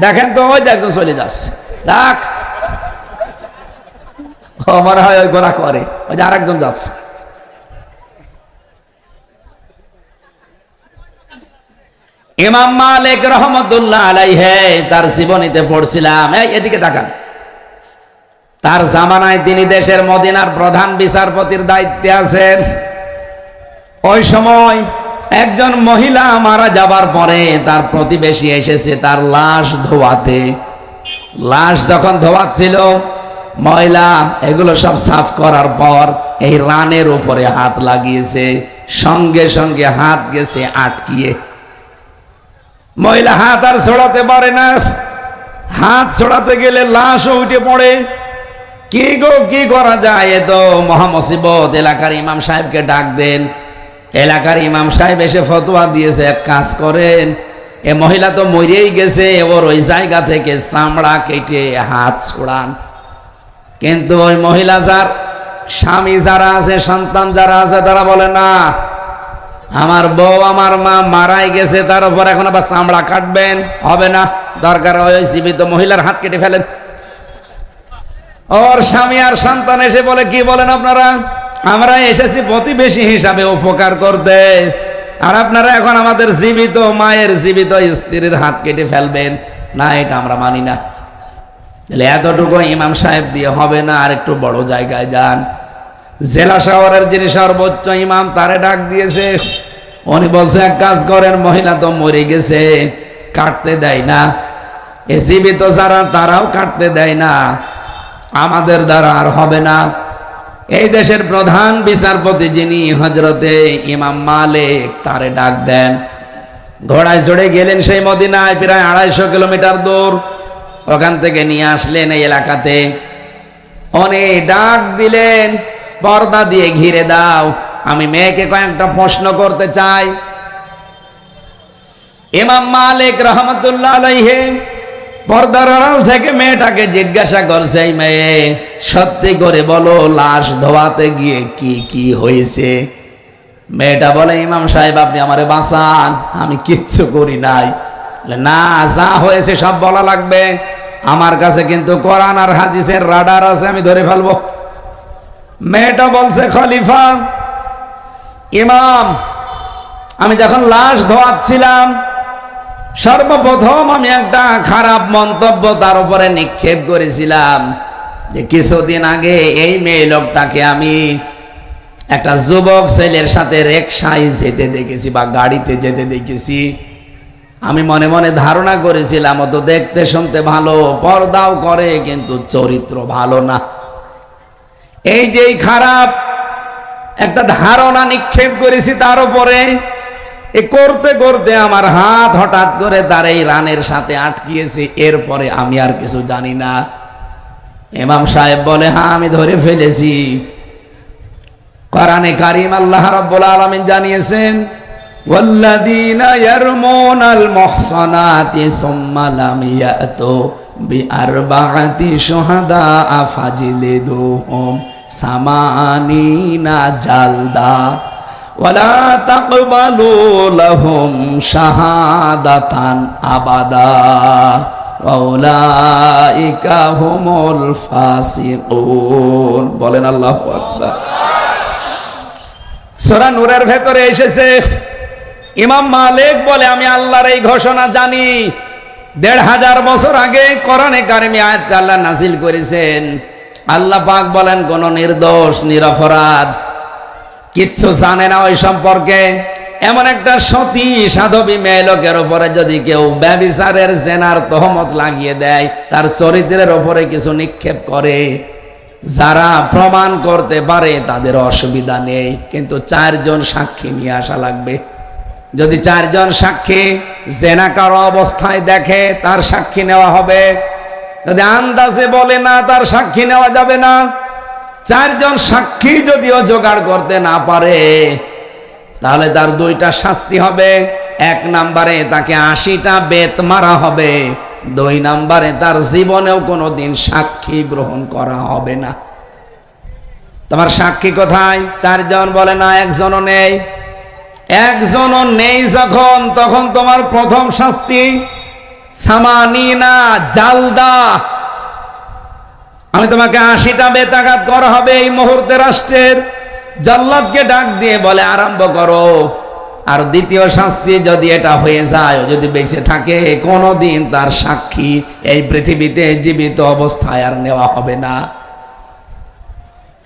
দেখেন তো, ওই একজন চলে যাচ্ছে, দেখ আমার হয় ওই গোনা করে, ওই যে আরেকজন যাচ্ছে। ইমাম মালিক রহমতুল্লাহ আলাইহি তার জীবনীতে পড়ছিলাম, এদিকে তাকান, তার জামানায় তিনি দেশের মদিনার প্রধান বিচারপতির দায়িত্বে আছেন। ওই সময় একজন মহিলা মারা যাবার পরে তার প্রতিবেশী এসেছে তার লাশ ধোয়াতে। লাশ যখন ধোয়াচ্ছিল, ময়লা এগুলো সব সাফ করার পর এই রানের উপরে হাত লাগিয়েছে, সঙ্গে সঙ্গে হাত গেছে আটকিয়ে। মহিলা হাত আর ছড়াতে পারে না, হাত ছড়াতে গেলে লাশও উঠে পড়ে। কি গো, কি করা যায়? এ তো মহামুসিবত, এলাকার ইমাম সাহেবকে ডাক দেন। এলাকার ইমাম সাহেব এসে ফতোয়া দিয়েছে, এক কাজ করেন, এ মহিলা তো মরেই গেছে, ওর ওই জায়গা থেকে চামড়া কেটে হাত ছোড়ান। কিন্তু ওই মহিলা, যার স্বামী যারা আছে, সন্তান যারা আছে, তারা বলে না, আমার বউ আমার মা মারাই গেছে, তার উপর এখন আবার চামড়া কাটবেন, হবে না, দরকার ওই জীবিত মহিলার হাত কেটে ফেলেন। ওর স্বামী আর সন্তান এসে বলে, কি বলেন আপনারা? আমরা এসেছি প্রতিবেশী হিসাবে উপকার করতে, আর আপনারা এখন আমাদের জীবিত মায়ের, জীবিত স্ত্রীর হাত কেটে ফেলবেন? না, এটা আমরা মানি না। তাহলে এতটুকু ইমাম সাহেব দিয়ে হবে না, আর একটু বড় জায়গায় যান। জেলা শহরের যিনি সর্বোচ্চ ইমাম, তারে ডাক দিয়েছে। উনি বলছে, এক কাজ করেন, মহিলা তো মরে গেছে, কাটতে দেয় না, এ জীবিত যারা তারাও কাটতে দেয় না, আমাদের দ্বারা আর হবে না। এই দেশের প্রধান বিচারপতি যিনি হযরতে ইমাম মালিক, তারে ডাক দেন। ঘোড়ায় চড়ে গেলেন সেই মদিনায়, প্রায় 250 কিলোমিটার দূর। ওখান থেকে নিয়ে আসলেন এই এলাকাতে। অনেক ডাক দিলেন, পর্দা দিয়ে ঘিরে দাও, আমি মেয়েকে কয়েকটা প্রশ্ন করতে চাই। ইমাম মালিক রহমতুল্লাহ আলাইহি পর্দার আড়াল থেকে মেয়েটাকে জিজ্ঞাসা করছে, এই মেয়ে সত্যি করে বলো, লাশ ধোয়াতে গিয়ে কি কি হয়েছে? মেয়েটা বলে, ইমাম সাহেব আপনি আমারে বাঁচান, আমি কিচ্ছু করি নাই। না, যা হয়েছে সব বলা লাগবে, আমার কাছে কিন্তু কোরআন আর হাদিসের রাডার আছে, আমি ধরে ফেলবো। মেয়েটা বলছে, খলিফা ইমাম, আমি যখন লাশ ধোয়াচ্ছিলাম সর্বপ্রথম আমি একটা খারাপ মন্তব্য তার উপরে নিক্ষেপ করেছিলাম যে কিছুদিন আগে এই মেয়ে লোকটাকে আমি একটা যুবক ছেলের সাথে রিকশায় যেতে দেখেছি বা গাড়িতে যেতে দেখেছি। আমি মনে মনে ধারণা করেছিলাম ও তো দেখতে শুনতে ভালো, পর্দাও করে, কিন্তু চরিত্র ভালো না। এই যে খারাপ একটা ধারণা নিক্ষেপ করেছি তার উপরে, এ করতে করতে আমার হাত হঠাৎ করে তার এই রানের সাথে আটকিয়েছে, এরপরে আমি আর কিছু জানি না। ইমাম সাহেব বলে, হ্যাঁ আমি ধরে ফেলেছি। কোরআনে কারীম আল্লাহ রাব্বুল আলামিন জানিয়েছেন, ওয়াল্লাযীনা ইয়ারমুনাল মুহসানাতি সুম্মা লাম ইয়াতু বিআরবাআতি শুহাদা ফাজলিদুহুম সামানিনা জালদা ওয়ালা তাকবালু লাহুম শাহাদাতান আবাদা ওয়াউলাইকা হুমুল ফাসিকুন। বলেন আল্লাহু আকবার। সূরা নূরের ভেতরে এসেছে, ইমাম মালিক বলে, আমি আল্লাহর এই ঘোষণা জানি। ১৫০০ বছর আগে কোরআনে কারিমে আয়াতটা আল্লাহ নাযিল করেছেন। আল্লাহ পাক বলেন, কোন নির্দোষ নিরপরাধ কিচ্ছু জানে না ওই সম্পর্কে এমন একটা সতী সাধবী মেয়ে লোকের উপরে যদি কেউ ব্যভিচারের জেনার তহমত লাগিয়ে দেয়, তার চরিত্রের উপরে কিছু নিক্ষেপ করে, যারা প্রমাণ করতে পারে তাদের অসুবিধা নেই, কিন্তু 4 জন সাক্ষী নিয়ে আসা লাগবে। যদি 4 জন সাক্ষী জেনাকার অবস্থায় দেখে, তার সাক্ষী নেওয়া হবে। যদি আন্দাজে বলে না, তার সাক্ষী নেওয়া যাবে না। 4 জন সাক্ষী যদিও জোগাড় করতে না পারে, তাহলে তার 2টা শাস্তি হবে। 1 নম্বরে তাকে 80টা বেত মারা হবে, 2 নম্বরে তার জীবনেও কোনোদিন সাক্ষী গ্রহণ করা হবে না। তোমার সাক্ষী কোথায়? 4 জন বলে, না একজনও নেই। একজনও নেই যখন, তখন তোমার প্রথম শাস্তি সামানিনা জালদা, আমি তোমাকে 80টা বেতাঘাত করা হবে এই মুহূর্তে। রাষ্ট্রের জল্লাদকে ডাক দিয়ে বলে, আরম্ভ করো। আর দ্বিতীয় শাস্তি, যদি এটা হয়ে যায়, যদি বেঁচে থাকে, কোনোদিন তার সাক্ষী এই পৃথিবীতে জীবিত অবস্থায় আর নেওয়া হবে না।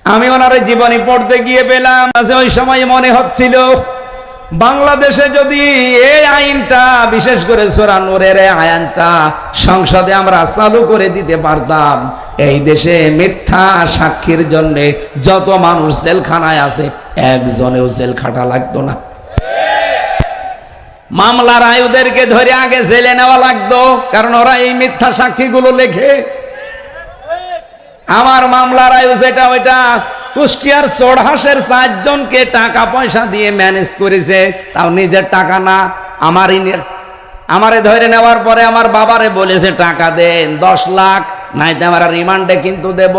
আমি ওনার জীবনী পড়তে গিয়ে পেলাম, ওই সময় মনে হচ্ছিল বাংলাদেশে যদি এই আইনটা, বিশেষ করে সূরা নূরের আইনটা সংসদে আমরা চালু করে দিতে পারতাম, এই দেশে মিথ্যা সাক্ষীর জন্য যত মানুষ জেলখানায় আছে, একজনেও জেল খাটা লাগতো না। মামলার আয়ুদেরকে ধরে আগে জেলে নেওয়া লাগতো, কারণ ওরা এই মিথ্যা সাক্ষীগুলো লেখে। আমার মামলার আয়ু যেটা, ওইটা কুষ্টিয়ার চোরহাঁসের 4 জনকে টাকা পয়সা দিয়ে ম্যানেজ করেছে, তাও নিজের টাকা না, আমারে ধরে নেওয়ার পরে আমার বাবারে বলেছে টাকা দেন 10 লাখ, নাইতে আমার রিমান্ডে কিন্তু দেব।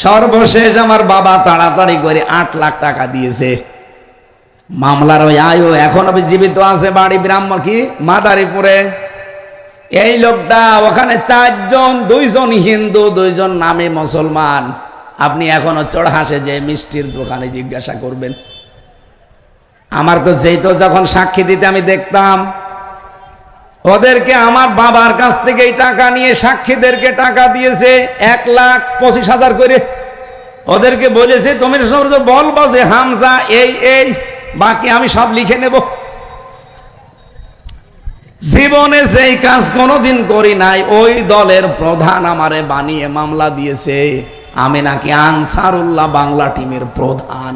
সর্বশেষ আমার বাবা তাড়াতাড়ি করে 8 লাখ টাকা দিয়েছে। মামলার ওই আয়ু এখনো জীবিত আছে, বাড়ি ব্রাহ্মণ কি মাদারীপুরে। এই লোকটা ওখানে 4 জন, 2 জন হিন্দু, 2 জন নামে মুসলমান। আপনি এখনো চোরহাঁসে যে মিষ্টির দোকানে জিজ্ঞাসা করবেন। আমার তো যখন সাক্ষী দিতে আমি দেখতাম, ওদেরকে আমার বাবার কাছ থেকে এই টাকা নিয়ে সাক্ষীদেরকে টাকা দিয়েছে 1,25,000 করে। ওদেরকে বলেছে, তুমি বলবো যে হামজা এই, বাকি আমি সব লিখে নেব। জীবনে যেই কাজ কোনোদিন করি নাই, ওই দলের প্রধান আমারে বানিয়ে মামলা দিয়েছে। আমি নাকি আনসারুল্লাহ বাংলা টিমের প্রধান।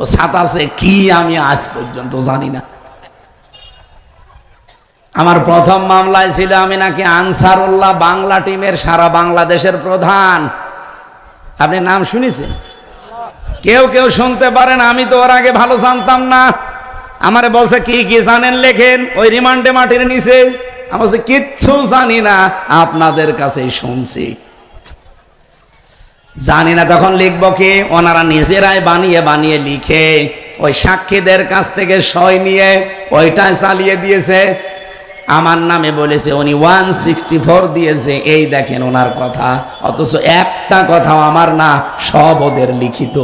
ও সাতাশে কি আমি আজ পর্যন্ত জানি না। আমার প্রথম মামলায় ছিল আমি নাকি আনসারুল্লাহ বাংলা টিমের সারা বাংলাদেশের প্রধান। আপনি নাম শুনেছেন? কেউ কেউ শুনতে পারেন, আমি তো ওর আগে ভালো জানতাম না। আমারে বলছে কি কি জানেন লেখেন, ওই রিমান্ডে মাটির নিচে। আমি বলছি কিচ্ছু জানি না, আপনাদের কাছেই শুনছি। জানি না তখন লিখবো কি? ওনারা নিজেরাই বানিয়ে বানিয়ে লিখে ওই সাক্ষীদের কাছ থেকে সই নিয়ে ওইটাই চালিয়ে দিয়েছে। আমার নামে বলেছে উনি 164 দিয়েছে, এই দেখেন ওনার কথা। অথচ একটা কথাও আমার না, সব ওদের লিখিত।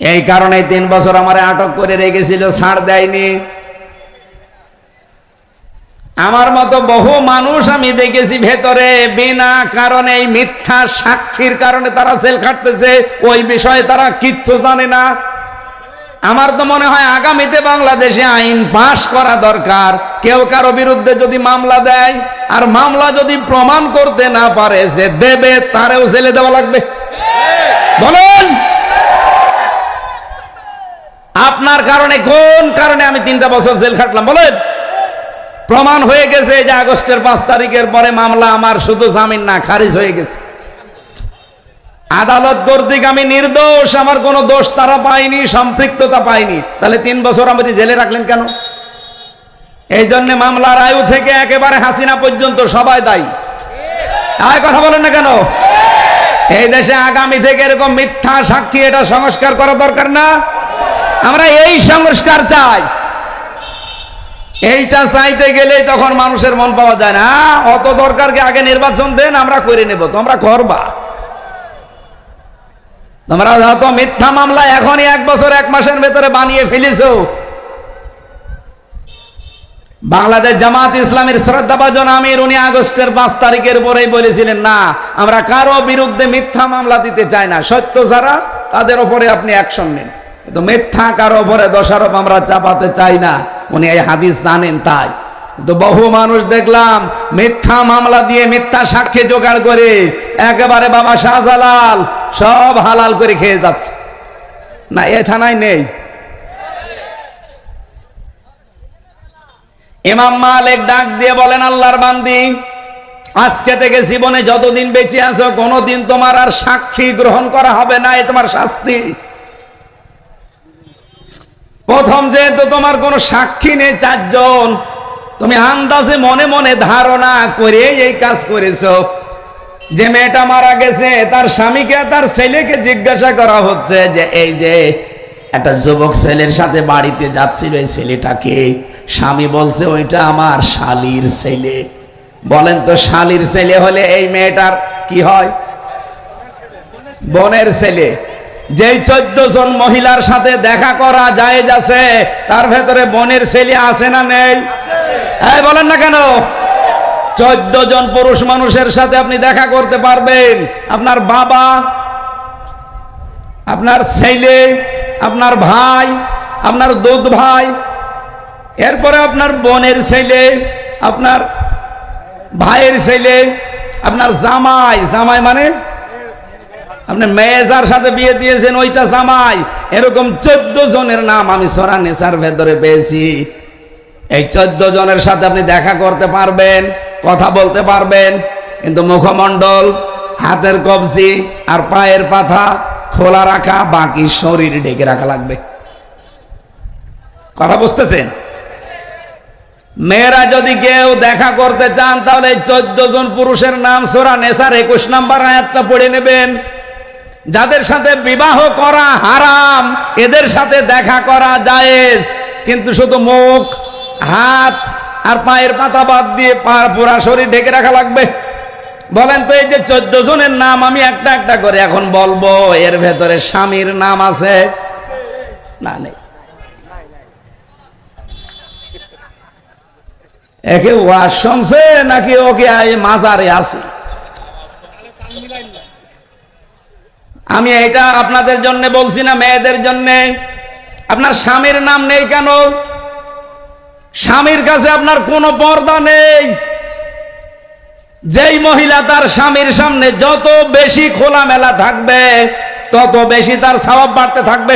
এই কারণে 3 বছর আমারে আটক করে রেখেছিল, ছাড় দেয়নি। আমার মতো বহু মানুষ আমি দেখেছি ভেতরে বিনা কারণে, এই মিথ্যা সাক্ষীর কারণে তারা জেল খাটতেছে, ওই বিষয়ে তারা কিচ্ছু জানে না। আমার তো মনে হয় আগামীতে বাংলাদেশে আইন পাশ করা দরকার। কেউ কারো বিরুদ্ধে যদি মামলা দেয়, আর মামলা যদি প্রমাণ করতে না পারে যে দেবে, তারেও জেলে দেওয়া লাগবে। বলেন আপনার কারণে, কোন কারণে আমি 3টা বছর জেল খাটলাম? বলেন। প্রমাণ হয়ে গেছে যে আগস্টের 5 তারিখের পরে মামলা আমার শুধু জামিন না, খারিজ হয়ে গেছে। আদালত কর্তৃক আমি নির্দোষ, আমার কোনো দোষ তারা পায়নি, সম্পৃক্ততা পায়নি। তাহলে 3 বছর আমাকে জেলে রাখলেন কেন? এই জন্য মামলার আয়ু থেকে একেবারে হাসিনা পর্যন্ত সবাই দায়ী। আর কথা বলেন না কেন? এই দেশে আগামী থেকে এরকম মিথ্যা সাক্ষী, এটা সংস্কার করা দরকার না? আমরা এই সংস্কার চাই। এইটা চাইতে গেলে তখন মানুষের মন পাওয়া যায় না। অত দরকারকে আগে নির্বাচন দেন, আমরা করে নেব। তোমরা করবা, তোমরা যত মিথ্যা মামলা এখনই 1 বছর 1 মাসের ভেতরে বানিয়ে ফেলেছো। বাংলাদেশ জামাত ইসলামের শ্রদ্ধাভাজন আমির, উনি আগস্টের 5 তারিখের পরেই বলেছিলেন, না আমরা কারো বিরুদ্ধে মিথ্যা মামলা দিতে চাই না, সত্য যারা তাদের উপরে আপনি অ্যাকশন নেন, কিন্তু মিথ্যা কারো উপরে দোষারোপ আমরা চাপাতে চাই না। উনি এই হাদিস জানেন তাই। কিন্তু বহু মানুষ দেখলাম মিথ্যা মামলা দিয়ে মিথ্যা সাক্ষী জোগাড় করে একেবারে বাবা শাহজালাল সব হালাল করে খেয়ে যাচ্ছে। না, এ থানায় নেই। ইমাম মালিক ডাক দিয়ে বলেন, আল্লাহর বান্দি, আজকে থেকে জীবনে যতদিন বেঁচে আছো কোনোদিন তোমার আর সাক্ষী গ্রহণ করা হবে না, এ তোমার শাস্তি। প্রথম যেহেতু তোমার কোনো সাক্ষী নেই, 4 জন, তুমি আন্দাজে মনে মনে ধারণা করে এই কাজ করেছো। যে মেয়েটা মারা গেছে তার স্বামীকে, তার ছেলেকে জিজ্ঞাসা করা হচ্ছে যে এই যে একটা যুবক ছেলের সাথে বাড়িতে যাচ্ছিল, এই ছেলেটাকে? স্বামী বলছে ওইটা আমার শালীর ছেলে। বলেন তো, শালীর ছেলে হলে এই মেয়েটার কি হয়? বোনের ছেলে। যেই 14 জন মহিলার সাথে দেখা করা জায়েজ আছে, তার ভেতরে বোনের ছেলে আছে না নেই? এই বলেন না কেন? 14 জন পুরুষ মানুষের সাথে আপনি দেখা করতে পারবেন। আপনার বাবা, আপনার ছেলে, আপনার ভাই, আপনার দুধ ভাই, এরপরে আপনার বোনের ছেলে, আপনার ভাইয়ের ছেলে, আপনার জামাই। জামাই মানে আপনি মেয়েজার সাথে বিয়ে দিয়েছেন, ওইটা জামাই। এরকম 14 জনের নাম আমি সূরা নিসার ভেতরে পেয়েছি। এই 14 জনের সাথে আপনি দেখা করতে পারবেন, কথা বলতে পারবেন, কিন্তু মুখমণ্ডল, হাতের কবজি আর পায়ের পাতা খোলা রাখা, বাকি শরীর ঢেকে রাখা লাগবে। কথা বুঝতেছেন? মেয়েরা যদি কেউ দেখা করতে চান, তাহলে 14 জন পুরুষের নাম সূরা নিসার 21 নম্বর আয়াতটা পড়ে নেবেন। যাদের সাথে বিবাহ করা হারাম, এদের সাথে দেখা করা জায়েজ, কিন্তু শুধু মুখ, হাত আর পায়ের পাতা বাদ দিয়ে পুরা শরীর ঢেকে রাখা লাগবে। বলেন তো, এই যে 14 জনের নাম আমি একটা একটা করে এখন বলবো, এর ভেতরে স্বামীর নাম আছে না? নেই। একে ওয়াজ শুনছে নাকি ওকে মাজারে আছে? আমি এটা আপনাদের জন্য বলছি না, মেয়েদের জন্য। আপনার স্বামীর নাম নেই কেন? স্বামীর কাছে আপনার কোনো পর্দা নেই। যেই মহিলা তার স্বামীর সামনে যত বেশি খোলামেলা থাকবে, তত বেশি তার সওয়াব বাড়তে থাকবে।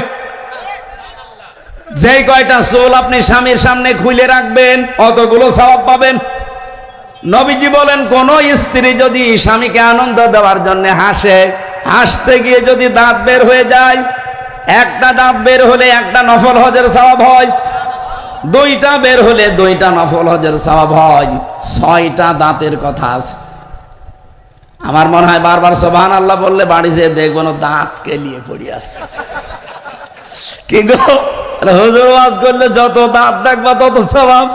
যে কয়টা চুল আপনি স্বামীর সামনে খুলে রাখবেন অতগুলো সওয়াব পাবেন। নবীজি বলেন, কোন স্ত্রী যদি স্বামীকে আনন্দ দেওয়ার জন্য হাসে, হাসতে গিয়ে যদি দাঁত বের হয়ে যায়, একটা দাঁত বের হলে একটা নফল হজের সওয়াব হয়, দুইটা বের হলে দুইটা নফল হজের সওয়াব হয়, 6টা দাঁতের কথা আছে। আমার মনে হয় বারবার সুবহানাল্লাহ বললে বাড়ি যেয়ে দেখবেন দাঁত কেলিয়ে পড়ে আছে। কি গো, হুজুর ওয়াজ করলে যত দাঁত দেখবা তত সওয়াব।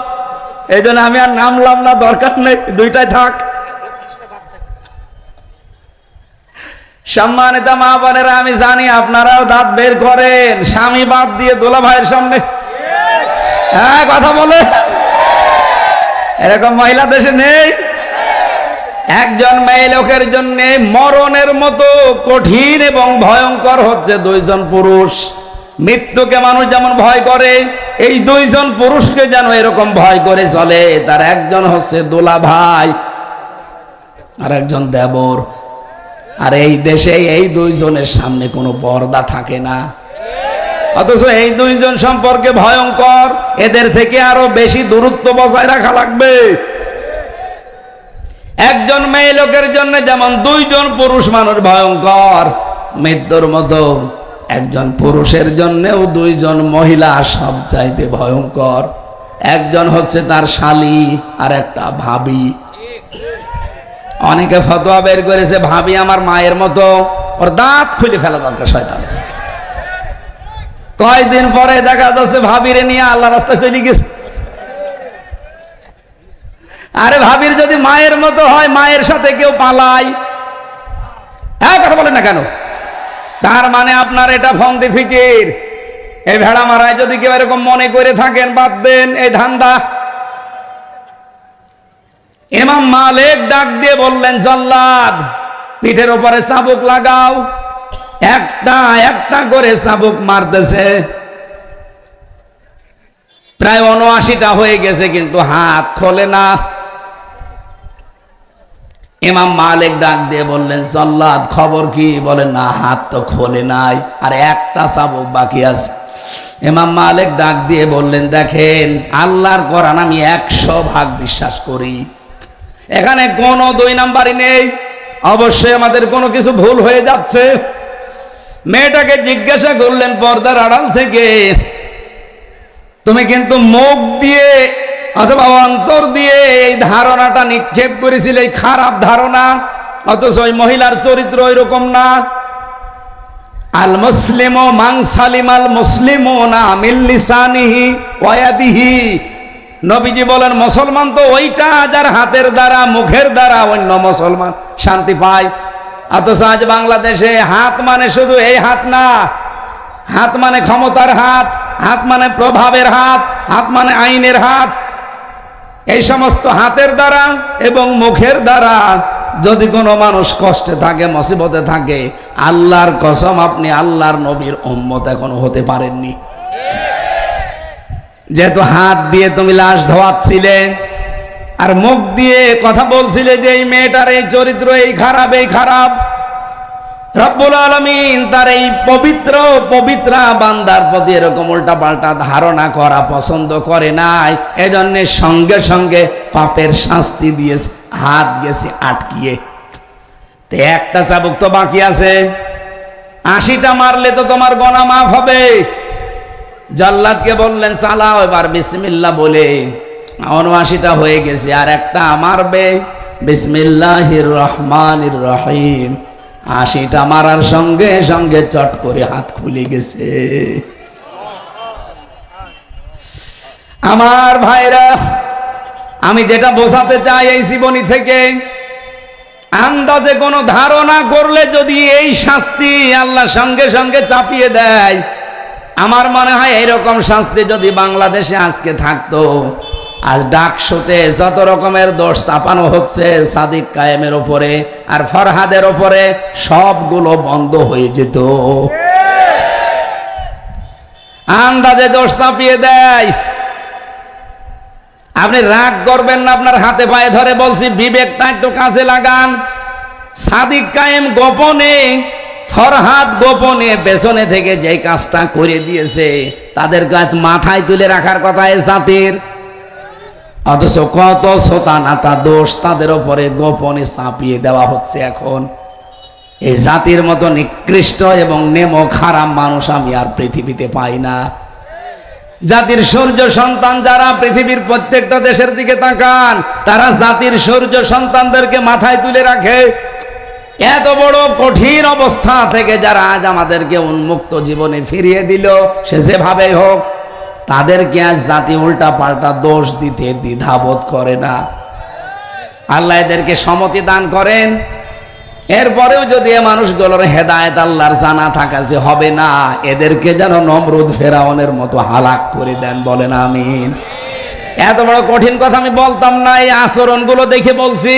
এই জন্য আমি আর নামলাম না, দরকার নেই, দুইটাই থাক। সম্মানিত মা বোনেরা, আমি জানি আপনারাও দাঁত বের করেন স্বামী বাদ দিয়ে দোলা ভাইয়ের সামনে। হ্যাঁ, কথা বলে। এরকম মহিলা দেশে নেই? একজন মেয়ে লোকের জন্য মরণের মতো কঠিন এবং ভয়ঙ্কর হচ্ছে 2 জন পুরুষ। মৃত্যুকে মানুষ যেমন ভয় করে, এই 2 জন পুরুষকে যেন এরকম ভয় করে চলে। তার একজন হচ্ছে দোলা ভাই আর একজন দেবর। আর এই দেশে এই 2 জনের সামনে কোনো পর্দা থাকে না, অথচ এই 2 জন সম্পর্কে ভয়ঙ্কর। এদের থেকে আরো বেশি দূরত্ব বজায় রাখা লাগবে। একজন মেয়ে লোকের জন্য যেমন 2 জন পুরুষ মানুষ ভয়ঙ্কর মৃত্যুর মতো, একজন পুরুষের জন্যও 2 জন মহিলা সবচাইতে ভয়ঙ্কর। একজন হচ্ছে তার শালী আর একটা ভাবি। অনেকে ফতোয়া বের করেছে ভাবি আমার মায়ের মতো, ওর দাঁত খুলে ফেলা দরকার শয়তান। কয়দিন পরে দেখা যাচ্ছে ভাবিরে নিয়ে আল্লাহ রাস্তায় চলে গেছে। আরে ভাবির যদি মায়ের মতো হয়, মায়ের সাথে কেউ পালায়, হ্যাঁ কথা বলেন না কেন? তার মানে আপনার এটা ফন্দি ফিকির। এই ভেড়া মারায় যদি কেউ এরকম মনে করে থাকেন, বাদ দেন এই ধান্দা। ইমাম মালিক ডাক দিয়ে বললেন, জল্লাদ পিঠের উপরে চাবুক লাগাও। একটা একটা করে চাবুক মারতেছে, প্রায় ৭৯টা হয়ে গেছে, কিন্তু হাত খোলে না। ইমাম মালিক ডাক দিয়ে বললেন, জল্লাদ খবর কি? বলেন, না হাত তো খোলে নাই, আর একটা চাবুক বাকি আছে। ইমাম মালিক ডাক দিয়ে বললেন, দেখেন আল্লাহর কোরআন আমি 100% বিশ্বাস করি, এখানে কোনো 2 নাম্বারই নেই। অবশ্যই আমাদের কোনো কিছু ভুল হয়ে যাচ্ছে। মেয়েটাকে জিজ্ঞাসা করলেন পর্দার আড়াল থেকে, তুমি কিন্তু মুখ দিয়ে অথবা অন্তর দিয়ে এই ধারণাটা নিক্ষেপ করেছিলে, এই খারাপ ধারণা, অথচ ওই মহিলার চরিত্র ওইরকম না। আল মুসলিমু মান সালিমাল মুসলিমুনা মিন লিসানিহি ওয়া ইয়াদিহি। নবীজি বলেন, মুসলমান তো ওইটা যার হাতের দ্বারা মুখের দ্বারা অন্য মুসলমান শান্তি পায়। অথচ আজ বাংলাদেশে হাত মানে শুধু এই হাত না, হাত মানে ক্ষমতার হাত, হাত মানে প্রভাবের হাত, হাত মানে আইনের হাত। এই সমস্ত হাতের দ্বারা এবং মুখের দ্বারা যদি কোনো মানুষ কষ্টে থাকে, মুসিবতে থাকে, আল্লাহর কসম আপনি আল্লাহর নবীর উম্মত এখনো হতে পারেননি। যেহেতু হাত দিয়ে তুমি লাশ ধোয়াচ্ছিলে আর মুখ দিয়ে কথা বলছিলে যে এই মেয়েটার এই চরিত্র এই খারাপ, এই খারাপ, রব্বুল আলামিন তার এই পবিত্র পবিত্রা বান্দার প্রতি এরকম উল্টা পাল্টা ধারণা করা পছন্দ করে নাই। এজন্য সঙ্গে সঙ্গে পাপের শাস্তি দিয়েছে, হাত গেছে আটকিয়ে। তো একটা চাবুক তো বাকি আছে, 80টা মারলে তো তোমার গোনা মাফ হবে। জাল্লাদকে বললেন, চালাও এবার বিসমিল্লাহ বলে। ৭৯টা হয়ে গেছে, আর একটা মারবে। বিসমিল্লাহির রহমানির রহিম। 80টা মারার সঙ্গে সঙ্গে চট করে হাত খুলে গেছে। আমার ভাইরা, আমি যেটা বোঝাতে চাই এই জীবনী থেকে, আন্দাজে কোনো ধারণা করলে যদি এই শাস্তি আল্লাহ সঙ্গে সঙ্গে চাপিয়ে দেয়, আমার মনে হয় এইরকম শাস্তি যদি বাংলাদেশে আজকে থাকতো, আর ডাকসুতে যত রকমের দোষ চাপানো হচ্ছে সাদিক কায়েমের উপরে আর ফরহাদের উপরে, সবগুলো বন্ধ হয়ে যেত। আন্দাজে দোষ চাপিয়ে দেয়। আপনি রাগ করবেন না, আপনার হাতে পায়ে ধরে বলছি, বিবেকটা একটু কাজে লাগান। সাদিক কায়েম গোপনে ফরহাদ গোপনে পেছনে থেকে যে কাজটা করে দিয়েছে তাদের কাজ মাথায় তুলে রাখার কথা এ জাতির, অথচ কত শোতানাতা দোষ তাদের উপরে গোপনে চাপিয়ে দেওয়া হচ্ছে। এখন এই জাতির মতো নিকৃষ্ট এবং নেমো খারাপ মানুষ আমি আর পৃথিবীতে পাই না। জাতির সূর্য সন্তান যারা পৃথিবীর প্রত্যেকটা দেশের দিকে তাকান, তারা জাতির সূর্য সন্তানদেরকে মাথায় তুলে রাখে। এত বড় কঠিন অবস্থা থেকে যারা আজ আমাদেরকে উন্মুক্ত জীবনে ফিরিয়ে দিল, সে যেভাবে হোক, তাদেরকে আজ জাতি উল্টা পাল্টা দোষ দিতে দ্বিধাবোধ করে না। আল্লাহ এদেরকে সম্মতি দান করেন। এরপরেও যদি এ মানুষগুলোর হেদায়েত আল্লাহর জানা থাকা যে হবে না, এদেরকে যেন নমরুদ ফেরাউনের মতো হালাক করে দেন, বলেন আমিন। এত বড় কঠিন কথা আমি বলতাম না, এই আচরণগুলো দেখে বলছি।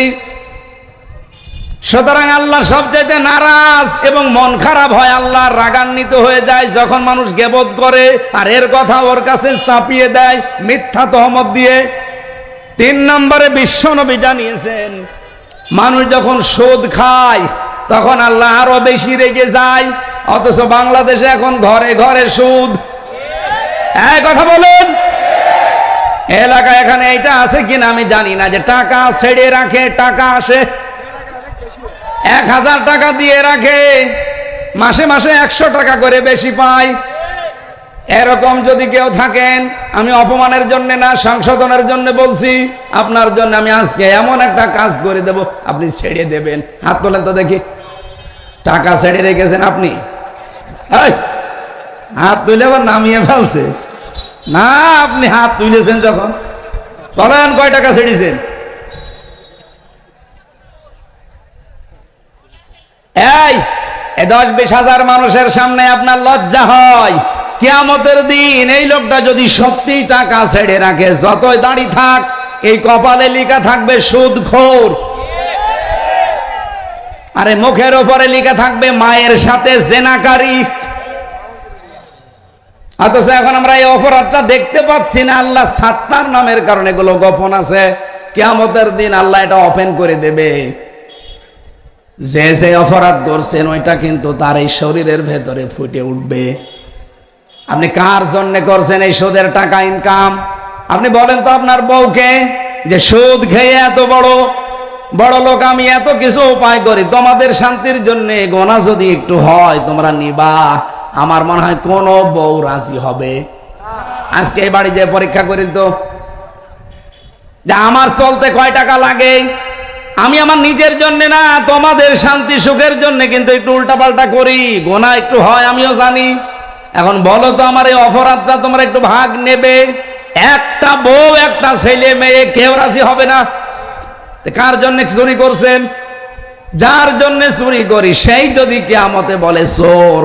সুতরাং আল্লাহ সবচাইতে নারাজ এবং মন খারাপ হয়, আল্লাহ রাগান্বিত হয়ে যায় যখন মানুষ গীবত করে আর এর কথা ওর কাছে চাপিয়ে দেয় মিথ্যা তহমত দিয়ে। 3 নম্বরে বিশ্বনবী জানিয়েছেন, মানুষ যখন সুদ খায় তখন আল্লাহ আরো বেশি রেগে যায়, অথচ বাংলাদেশে এখন ঘরে ঘরে সুদ। এই কথা বলেন, এলাকায় এখানে এটা আছে কিনা আমি জানি না, যে টাকা ছেড়ে রাখে, টাকা আসে 1000 টাকা দিয়ে রাখে, মাসে মাসে 100 টাকা করে বেশি পায়। এরকম যদি কেউ থাকেন, আমি অপমানের জন্য না, সংশোধনের জন্য বলছি, আপনার জন্য আমি আজকে এমন একটা কাজ করে দেব, আপনি ছেড়ে দেবেন। হাত তোলেন তো দেখি। টাকা ছেড়ে রেখেছেন আপনি? হাত তুলে আবার নামিয়ে ফেলছে না, আপনি হাত তুলেছেন যখন, বলেন কয় টাকা ছেড়েছেন? এই 10-20 হাজার মানুষের সামনে আপনার লজ্জা হয়? কিয়ামতের দিন এই লোকটা যদি সত্যি টাকা ছেড়ে রাখে, যতই দাড়ি থাক, এই কপালে লেখা থাকবে সুদখোর। আরে মুখের উপরে লেখা থাকবে মায়ের সাথে জেনাকারী। অথচ এখন আমরা এই অপরাধটা দেখতে পাচ্ছি না, আল্লাহ সাত্তার নামের কারণে এগুলো গোপন আছে। কিয়ামতের দিন আল্লাহ এটা ওপেন করে দেবে। যে যে অপরাধ করছেন ওইটা কিন্তু তার এই শরীরের ভেতরে ফুটে উঠবে। আপনি কার জন্য করছেন এই সুদের টাকা ইনকাম? আপনি বলেন তো আপনার বউকে যে সুদ খেয়ে এত বড় লোক আমি, এত কিছু উপায় করি তোমাদের শান্তির জন্য, গোনা যদি একটু হয় তোমরা নিবা। আমার মনে হয় কোন বউ রাজি হবে? আজকে এই বাড়ি যে পরীক্ষা করি তো, যে আমার চলতে কয় টাকা লাগে, আমি আমার নিজের জন্য না, তোমাদের শান্তি সুখের জন্য কিন্তু একটু উল্টাপাল্টা করি, গোনা একটু হয় আমিও জানি। এখন বলো তো আমার এই অপরাধটা তোমরা একটু ভাগ নেবে? একটা বউ, একটা ছেলে মেয়ে, কেউ রাজি হবে না। কার জন্য চুরি করছেন? যার জন্য চুরি করি সেই যদি কিয়ামতে বলে চোর,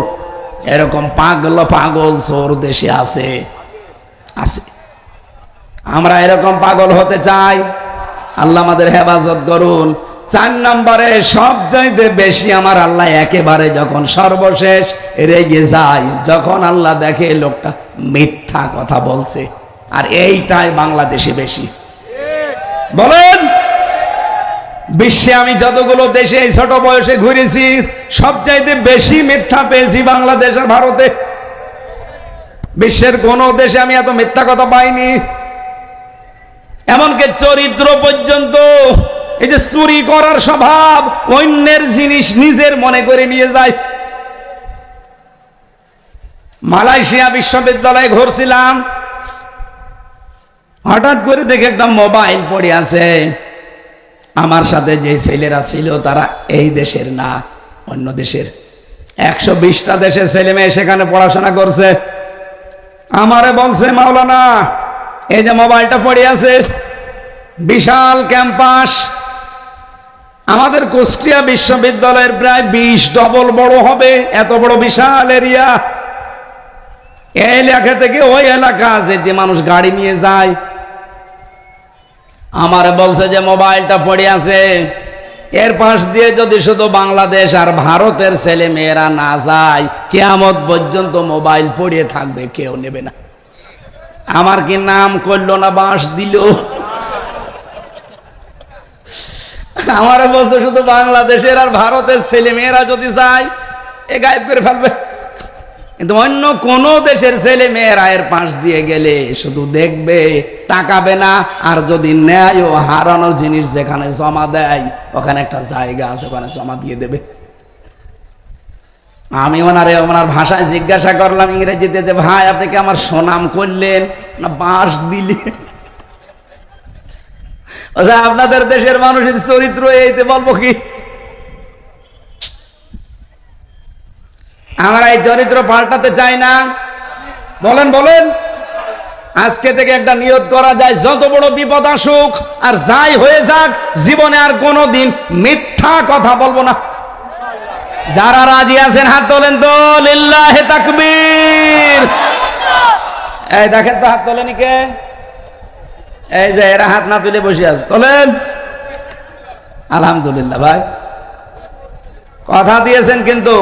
এরকম পাগল চোর দেশে আছে। আমরা এরকম পাগল হতে চাই? আল্লাহ আমাদের হেফাজত করুন। 4 নম্বরে সবচাইতে বেশি আমার আল্লাহ একেবারে যখন সর্বশেষ রেগে যায়, যখন আল্লাহ দেখে লোকটা মিথ্যা কথা বলছে। আর এইটাই বাংলাদেশে বেশি। বলেন, বিশ্বে আমি যতগুলো দেশে এই ছোট বয়সে ঘুরেছি, সবচাইতে বেশি মিথ্যা পেয়েছি বাংলাদেশ আর ভারতে। বিশ্বের কোন দেশে আমি এত মিথ্যা কথা পাইনি। এমনকি চরিত্র পর্যন্ত, এই যে চুরি করার স্বভাব, অন্যের জিনিস নিজের মনে করে নিয়ে যায়। মালয়েশিয়া বিশ্ববিদ্যালয়ে ঘুরছিলাম, হঠাৎ করে দেখে একটা মোবাইল পড়ে আছে। আমার সাথে যে ছেলেরা ছিল তারা এই দেশের না, অন্য দেশের। 120টা দেশের ছেলে মেয়ে সেখানে পড়াশোনা করছে। আমারে বলছে, মাওলানা এই যে মোবাইলটা পড়ে আছে, বিশাল ক্যাম্পাস, আমাদের কুষ্টিয়া বিশ্ববিদ্যালয়ের প্রায় 20 ডবল বড় হবে, এত বড় বিশাল এরিয়া। এই এলাকা থেকে ওই এলাকা যেতে মানুষ গাড়ি নিয়ে যায়। আমারে বলছে যে মোবাইলটা পড়ে আছে, এর পাশ দিয়ে যদি শুধু বাংলাদেশ আর ভারতের ছেলে মেয়েরা না যায়, কিয়ামত পর্যন্ত মোবাইল পড়ে থাকবে, কেউ নেবে না। আমার কি নাম করলো না বাঁশ দিল? আমারে বলছে শুধু বাংলাদেশের আর ভারতের ছেলে মেয়েরা যদি যায়, এ গায়েব করে ফেলবে। কিন্তু অন্য কোন দেশের ছেলে মেয়েরা এর পাশ দিয়ে গেলে শুধু দেখবে, তাকাবে না। আর যদি নেয় ও হারানোর জিনিস যেখানে জমা দেয়, ওখানে একটা জায়গা আছে, ওখানে জমা দিয়ে দেবে। আমি ওনার ভাষায় জিজ্ঞাসা করলাম ইংরেজিতে যে ভাই আপনি কি আমার সুনাম করলেন না বাঁশ দিলেন? আপনাদের দেশের মানুষের চরিত্র এইতে বলবো কি? আমরা এই চরিত্র পাল্টাতে চাই না। বলেন বলেন, আজকে থেকে একটা নিয়ত করা যায়, যত বড় বিপদ আসুক আর যাই হয়ে যাক, জীবনে আর কোনোদিন মিথ্যা কথা বলবো না। যারা রাজি আছেন হাত তোলেন তো, লিল্লাহে তাকবীর। এই দেখেন তো হাত তোলেনি কে? এই যে এরা হাত না তুলে বসে আছে, তোলেন। আলহামদুলিল্লাহ ভাই, কথা দিয়েছেন। কিন্তু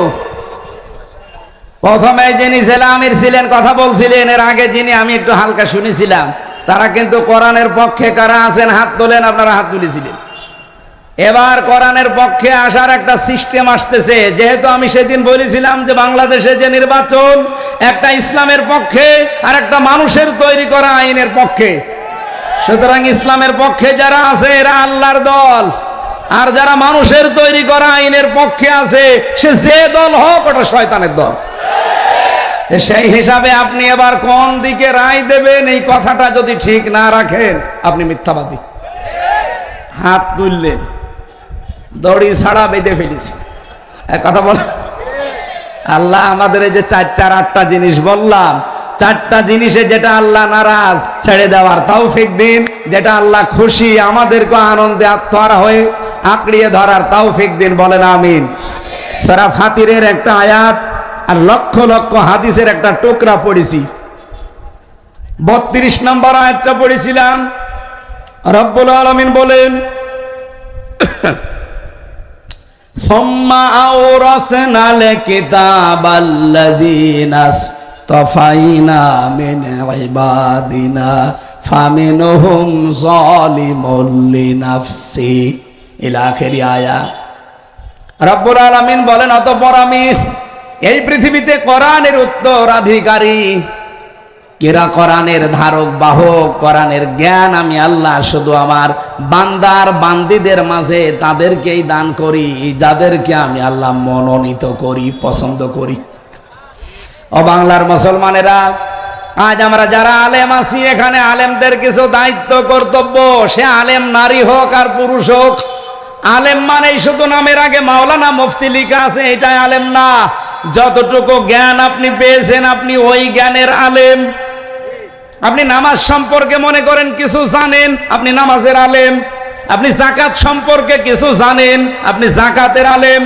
প্রথমে যিনি জেলা আমির ছিলেন কথা বলছিলেন, এর আগে যিনি আমি একটু হালকা শুনেছিলাম, তারা কিন্তু কোরআনের পক্ষে কারা আছেন হাত তোলেন। আপনারা হাত তুলেছিলেন। এবার কোরআনের পক্ষে আসার একটা সিস্টেম আসতেছে। যেহেতু আমি সেদিন বলেছিলাম যে বাংলাদেশে যে নির্বাচন, একটা ইসলামের পক্ষে আর একটা মানুষের তৈরি করা আইনের পক্ষে। সুতরাং ইসলামের পক্ষে যারা আছে এরা আল্লাহর দল, আর যারা মানুষের তৈরি করা আইনের পক্ষে আছে, সে যে দল হোক ওটা শয়তানের দল। সেই হিসাবে আপনি এবার কোন দিকে রায় দেবেন, এই কথাটা যদি ঠিক না রাখেন, আপনি মিথ্যাবাদী। হাত তুললেন, দড়ি ছাড়া বেঁধে ফেলেছি। এক কথা বল, আল্লাহ আমাদের এই যে 4-8টা জিনিস বললাম, 4টা জিনিসে যেটা আল্লাহ নারাজ ছেড়ে দেওয়ার তৌফিক দিন, যেটা আল্লাহ খুশি আমাদেরকে আনন্দে আত্মহারা হয়ে আঁকড়িয়ে ধরার তৌফিক দিন। বলেন আমিন। সূরা ফাতিরের একটা আয়াত আর লক্ষ লক্ষ হাদিসের একটা টুকরা পড়েছি। 32 নম্বর আয়াতটা পড়েছিলাম। রব্বুল আলামিন বলেন, সুম্মা আওরাসনাল কিতাবাল্লাযীনা ইসতাফাইনা মিন ইবাদিনা ফামিনহুম যালিমুল লিনাফসি ইলা আখির আয়াত। রব্বুল আলামিন বলেন, অতঃপর আমি এই পৃথিবীতে কোরআনের উত্তরাধিকারী, কেরা কোরআনের ধারক বাহক, কোরআনের জ্ঞান আমি আল্লাহ শুধু আমার বান্দার বান্দিদের মাঝে তাদেরকেই দান করি, যাদেরকে আমি আল্লাহ মনোনীত করি, পছন্দ করি। ও বাংলার মুসলমানেরা, আজ আমরা যারা আলেম আছি, এখানে আলেমদের কিছু দায়িত্ব কর্তব্য। সে আলেম নারী হোক আর পুরুষ হোক। আলেম মানেই শুধু নামের আগে মাওলানা মুফতি লেখা আছে, এটাই আলেম না। যতটুকু জ্ঞান আপনি পেয়েছেন, আপনি ওই জ্ঞানের আলেম। আপনি নামাজ সম্পর্কে মনে করেন কিছু জানেন, আপনি নামাজের আলেম। আপনি যাকাত সম্পর্কে কিছু জানেন, আপনি যাকাতের আলেম।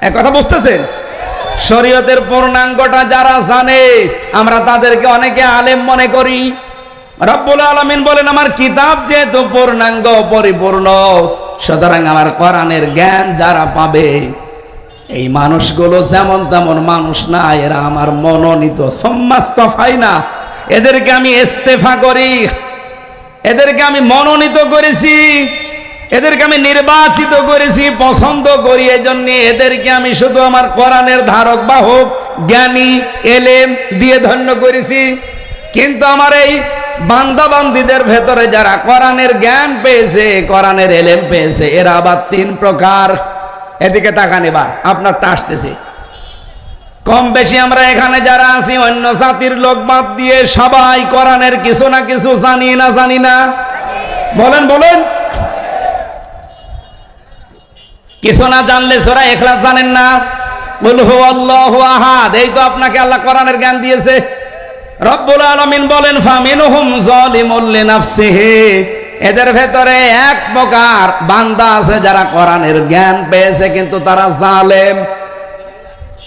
এক কথা বুঝতেছেন? শরীয়তের পূর্ণাঙ্গটা যারা জানে, আমরা তাদেরকে অনেকে আলেম মনে করি। রব্বুল আলামিন বলেন, আমার কিতাব যেহেতু পূর্ণাঙ্গ পরিপূর্ণ, সুতরাং আমার কোরআনের জ্ঞান যারা পাবে, এই মানুষগুলো যেমন তেমন মানুষ না, এরা আমার মনোনীত। সুম্মাস্তাফাইনা, এদেরকে আমি ইস্তেফা করি, এদেরকে আমি মনোনীত করেছি, এদেরকে আমি নির্বাচিত করেছি, পছন্দ করি। এজন্য এদেরকে আমি শুধু আমার কোরআনের ধারক বাহক, জ্ঞানী, এলেম দিয়ে ধন্য করেছি। কিন্তু আমার এই বান্দা বান্দীদের ভেতরে যারা কোরআনের জ্ঞান পেয়েছে, কোরআনের এলেম পেয়েছে, এরা আবার 3 প্রকার। এদিকে তাকান, এবার আপনারটা আসতেছে। কম বেশি আমরা এখানে যারা আছি, অন্য জাতির লোক বাদ দিয়ে সবাই কোরআনের কিছু না কিছু জানি না, জানি না? বলেন বলেন। কিছু না জানলে সূরা ইখলাস জানেন না? কুল হুয়াল্লাহু আহাদ, এই তো আপনাকে আল্লাহ কোরআনের জ্ঞান দিয়েছে। রব্বুল আলামিন বলেন, ফামিনহুম যালিমুল লিনাফসিহি, এদের ভেতরে এক প্রকার বান্দা আছে যারা কোরআনের জ্ঞান পেয়েছে কিন্তু তারা জালেম,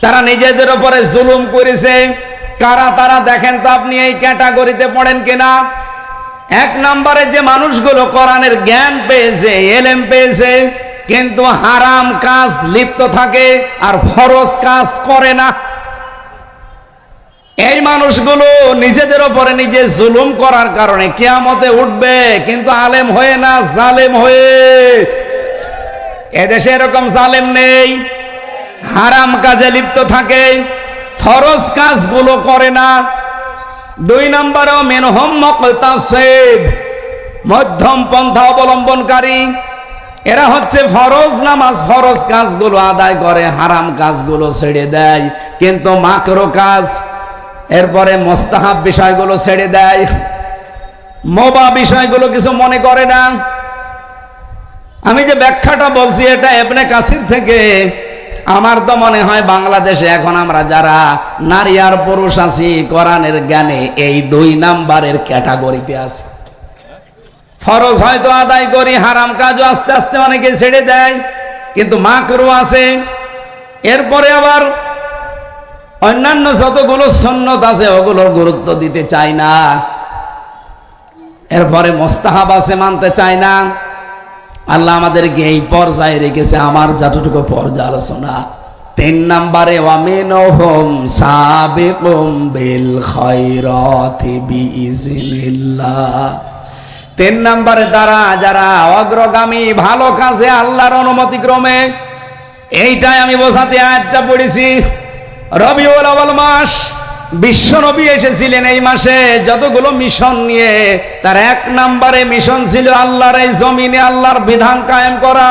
তারা নিজেদের উপরে জুলুম করেছে। কারা তারা দেখেন তো আপনি এই ক্যাটাগরিতে পড়েন কিনা? 1 নম্বরে যে মানুষগুলো কোরআনের জ্ঞান পেয়েছে, এলেম পেয়েছে, কিন্তু হারাম কাজ লিপ্ত থাকে আর ফরজ কাজ করে না। এই মানুষগুলো নিজেদের উপরে নিজে জুলুম করার কারণে কিয়ামতে উঠবে, কিন্তু আলেম হয়ে না, জালেম হয়ে। এদেশে এরকম জালেম নেই? হারাম কাজে লিপ্ত থাকে, ফরজ কাজগুলো করে না। 2 নম্বরে মিনহুম মুকতাসিদ, মধ্যম পন্থা অবলম্বনকারী। এরা হচ্ছে ফরজ নামাজ, ফরজ কাজগুলো আদায় করে, হারাম কাজগুলো ছেড়ে দেয়, কিন্তু মাকরু কাজ, এরপরে মুস্তাহাব বিষয়গুলো ছেড়ে দেয়, মুবাহ বিষয়গুলো কিছু মনে করে না। আমি যে ব্যাখ্যাটা বলছি এটা ইবনে কাসির থেকে। আমার তো মনে হয় বাংলাদেশে এখন আমরা যারা নারী আর পুরুষ আছি কোরআনের জ্ঞানে এই 2 নাম্বারের ক্যাটাগরিতে আছি। ফরজ হয়তো আদায় করি, হারাম কাজও আস্তে আস্তে অনেকে ছেড়ে দেয়, কিন্তু মাকরু আছে। এরপরে আবার অন্যান্য যতগুলো সুন্নত আছে ওগুলোর গুরুত্ব দিতে চায় না। এরপরে মুস্তাহাব আছে, মানতে চায় না। আল্লাহ আমাদেরকে এই পর্যায়ে রেখেছে, আমার যতটুকু পর্যায়ে আলোচনা। 3 নম্বরে ওয়ামিনহুম সাবিকুম বিল খায়রাতি বিইজনিল্লাহ। 3 নম্বরে যারা অগ্রগামী ভালো কাজে আল্লাহর অনুমতি ক্রমে। এইটাই আমি বোঝাতে আয়াতটা পড়েছি। রবিউল আউয়াল মাস, বিশ্ব নবী এসেছিলেন এই মাসে যতগুলো মিশন নিয়ে, তার 1 নম্বরে মিশন ছিল আল্লাহর এই জমিনে আল্লাহর বিধান কায়েম করা।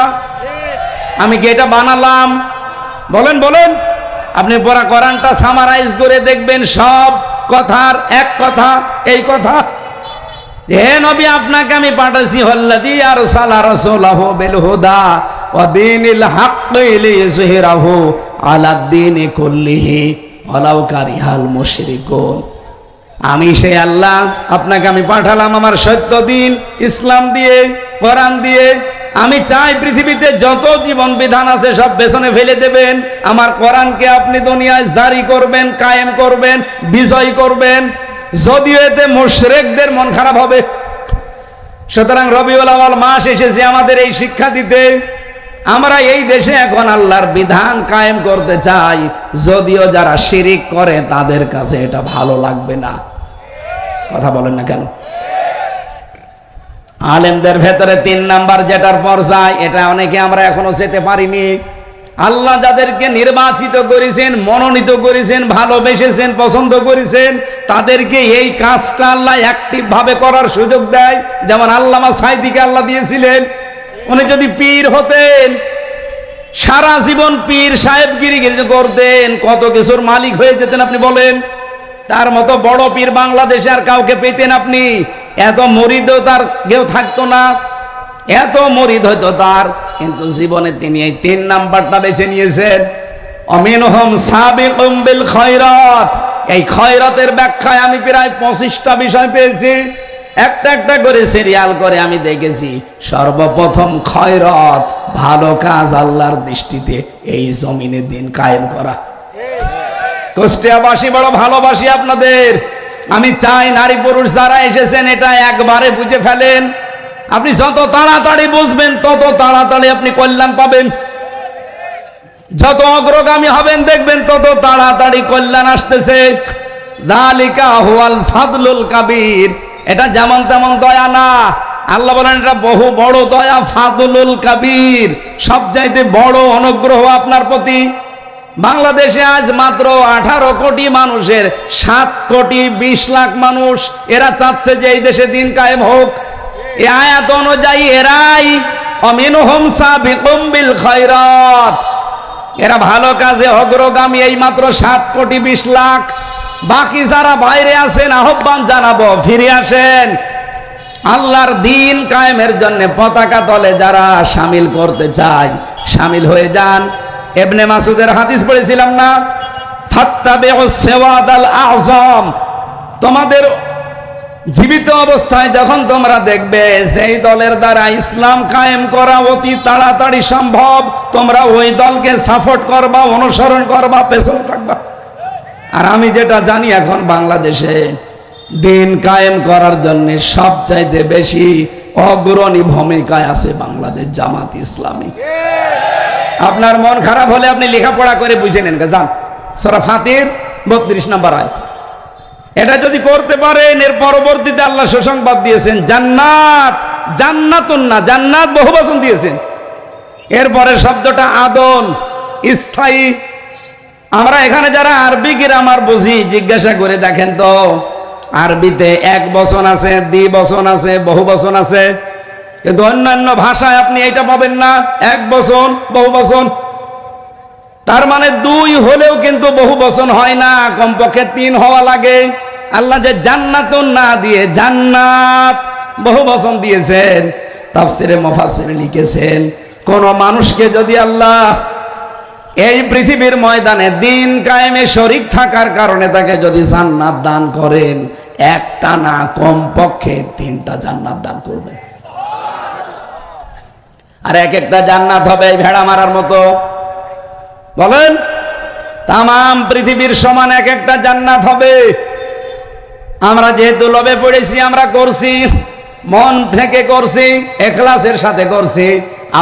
আমি কি এটা বানালাম? বলেন বলেন। আপনি পুরা কোরআনটা সামারাইজ করে দেখবেন, সব কথার এক কথা এই কথা যে হে নবী, আপনাকে আমি পাঠাইছি হল্লাযী আরসালা রাসূলাহু বিল হুদা ওয়া দীনিল হাক্কি লিইয়ুযহিরাহু আলাদ দীনি কুল্লিহি ওয়ালাউ কারিহাল মুশরিকুন। আমি সেই আল্লাহ, আপনাকে আমি পাঠালাম আমার সত্য দিন ইসলাম দিয়ে, কোরআন দিয়ে। আমি চাই পৃথিবীতে যত জীবন বিধান আছে সব পেছনে ফেলে দেবেন, আমার কোরআনকে আপনি দুনিয়ায় জারি করবেন, কায়েম করবেন, বিজয় করবেন। যদিও এতে মুশরিকদের মন খারাপ হবে। সুতরাং রবিউল আউয়াল মাস এসেছে আমাদের এই শিক্ষা দিতে। আমরা এই দেশে এখন আল্লাহর বিধান কায়েম করতে চাই, যদিও যারা শিরিক করে তাদের কাছে এটা ভালো লাগবে না। কথা বলেন না কেন? আলেমদের ভেতরে 3 নাম্বার যেটার পর্যায়, এটা অনেকে আমরা এখনো যেতে পারিনি। আল্লাহ যাদেরকে নির্বাচিত করেছেন, মনোনীত করেছেন, ভালোবেসেছেন, পছন্দ করেছেন, তাদেরকে এই কাজটা আল্লাহ অ্যাক্টিভ ভাবে করার সুযোগ দেয়। যেমন আল্লামা সাঈদীকে আল্লাহ দিয়েছিলেন। উনি যদি পীর হতেন, সারা জীবন পীর সাহেবগিরি করতেন, কত কিছুর মালিক হয়ে যেতেন আপনি বলেন। তার মতো বড় পীর বাংলাদেশে আর কাউকে পেতেন আপনি? এত মুরিদও তার কেউ থাকতো না, এত মুরিদ হয়তো তার। কিন্তু জীবনে তিনি এই 3 নাম্বারটা বেছে নিয়েছেন। অমিনহুম সাবিকুম বিল খায়রাত। এই খয়রাতের ব্যাখ্যায় আমি প্রায় 25টা বিষয় পেয়েছি। একটা একটা করে সিরিয়াল করে আমি দেখেছি। সর্বপ্রথম খয়রাত, ভালো কাজ আল্লাহর দৃষ্টিতে এই জমিনে দিন কায়েম করা। কুষ্টিয়াবাসী বড় ভালোবাসি আপনাদের। আমি চাই নারী পুরুষ যারা এসেছেন এটা একবারে বুঝে ফেলেন। আপনি যত তাড়াতাড়ি বুঝবেন তত তাড়াতাড়ি আপনি কল্যাণ পাবেন। যত অগ্রগামী হবেন দেখবেন তত তাড়াতাড়ি কল্যাণ আসতেছে। যালিকা হুয়াল ফাদলুল কাবীর। এটা যেমন তেমন দয়া না, আল্লাহ বলেন এটা বহু বড় দয়া, ফাদলুল কাবীর, সবচাইতে বড় অনুগ্রহ আপনার প্রতি। বাংলাদেশে আজ মাত্র 18 কোটি মানুষের 7 কোটি 20 লাখ মানুষ, এরা চাচ্ছে যে এই দেশে দিন কায়েম হোক। এই আয়াত অনুযায়ী এরাই অমিনহুম সাবিকুম বিল খায়রাত, এরা ভালো কাজে অগ্রগামী, এই মাত্র 7 কোটি 20 লাখ। বাকি যারা বাইরে আছেন আহ্বান জানাবো, ফিরে আসেন। আল্লাহর দিন কায়েমের জন্য পতাকা তলে যারা শামিল করতে চায় শামিল হয়ে যান। ইবনে মাসউদের হাদিস পড়েছিলাম না, ফাত্তাবিউস সিওয়াদাল আযম। তোমাদের জীবিত অবস্থায় যখন তোমরা দেখবে যেই দলের দ্বারা ইসলাম কায়েম করা অতি তাড়াতাড়ি সম্ভব, তোমরা ওই দলকে সাপোর্ট করবা, অনুসরণ করবা, পেছনে থাকবা। আর আমি যেটা জানি এখন বাংলাদেশে দিন কায়েম করার জন্য সবচাইতে বেশি অগ্রণী ভূমিকায় আছে বাংলাদেশ জামাত ইসলামী। আপনার মন খারাপ হলে আপনি লেখাপড়া করে বুঝে নেন, যান সূরা ফাতির 32 নম্বর আয়াত। এটা যদি করতে পারেন, এর পরবর্তীতে আল্লাহ সুসংবাদ দিয়েছেন জান্নাত। জান্নাতুন না, জান্নাত বহুবচন দিয়েছেন। এরপরে শব্দটা আদন, স্থায়ী। আমরা এখানে যারা আরবি গ্রামার বুঝি জিজ্ঞাসা করে দেখেন তো, আরবিতে এক বচন আছে, দ্বি বচন আছে, বহু বচন আছে, কিন্তু অন্যান্য ভাষায় আপনি এটা পাবেন না, এক বচন বহু বচন। তার মানে দুই হলেও কিন্তু বহু বচন হয় না, কমপক্ষে তিন হওয়া লাগে। আল্লাহ যে জান্নাত না দিয়ে জান্নাত বহু বচন দিয়েছেন, তাফসিরে মুফাসসির লিখেছেন, কোন মানুষকে যদি আল্লাহ এই পৃথিবীর ময়দানে দিন কায়েমে শরীক থাকার কারণে তাকে যদি জান্নাত দান করেন, একটা না কমপক্ষে তিনটা জান্নাত দান করবেন। আর এক একটা জান্নাত হবে ভেড়া মারার মতো। বলেন, তামাম পৃথিবীর সমান এক একটা জান্নাত হবে। আমরা যেহেতু লোভে পড়েছি, আমরা করছি, মন থেকে করছি, ইখলাসের সাথে করছি।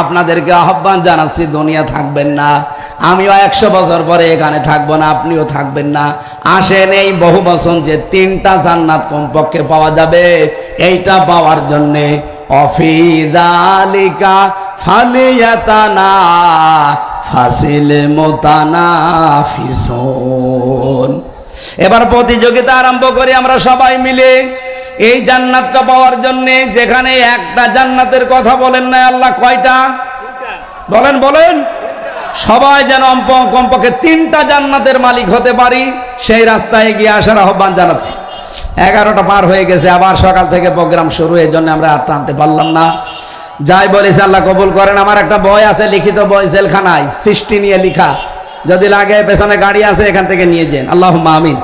আপনাদেরকে আহ্বান জানাচ্ছি, দুনিয়া থাকবেন না, আমিও 100 বছর পরে এখানে থাকবো না, আপনিও থাকবেন না। আসেন এই বহু বচন যে তিনটা জান্নাত কমপক্ষে পাওয়া যাবে, এইটা পাওয়ার জন্যে অফি যালিকা ফালিয়াতানা ফাসিল মুতানাফিসুন। এবার প্রতিযোগিতা আরম্ভ করি আমরা সবাই মিলে এই জান্নাতটা পাওয়ার জন্য। যেখানে একটা জান্নাতের কথা বলেন না আল্লাহ, কয়টা বলেন? বলেন, সবাই যেন কমপক্ষে তিনটা জান্নাতের মালিক হতে পারি, সেই রাস্তায় এগিয়ে আসার আহ্বান জানাচ্ছি। 11টা পার হয়ে গেছে, আবার সকাল থেকে প্রোগ্রাম শুরু, এই জন্য আমরা আর টানতে পারলাম না। যাই বলেছি আল্লাহ কবুল করেন। আমার একটা বই আছে, লিখিত বই, জেলখানায়, সৃষ্টি নিয়ে লিখা, যদি লাগে পেছনে গাড়ি আছে, এখান থেকে নিয়ে যান। আল্লাহুম্মা আমিন।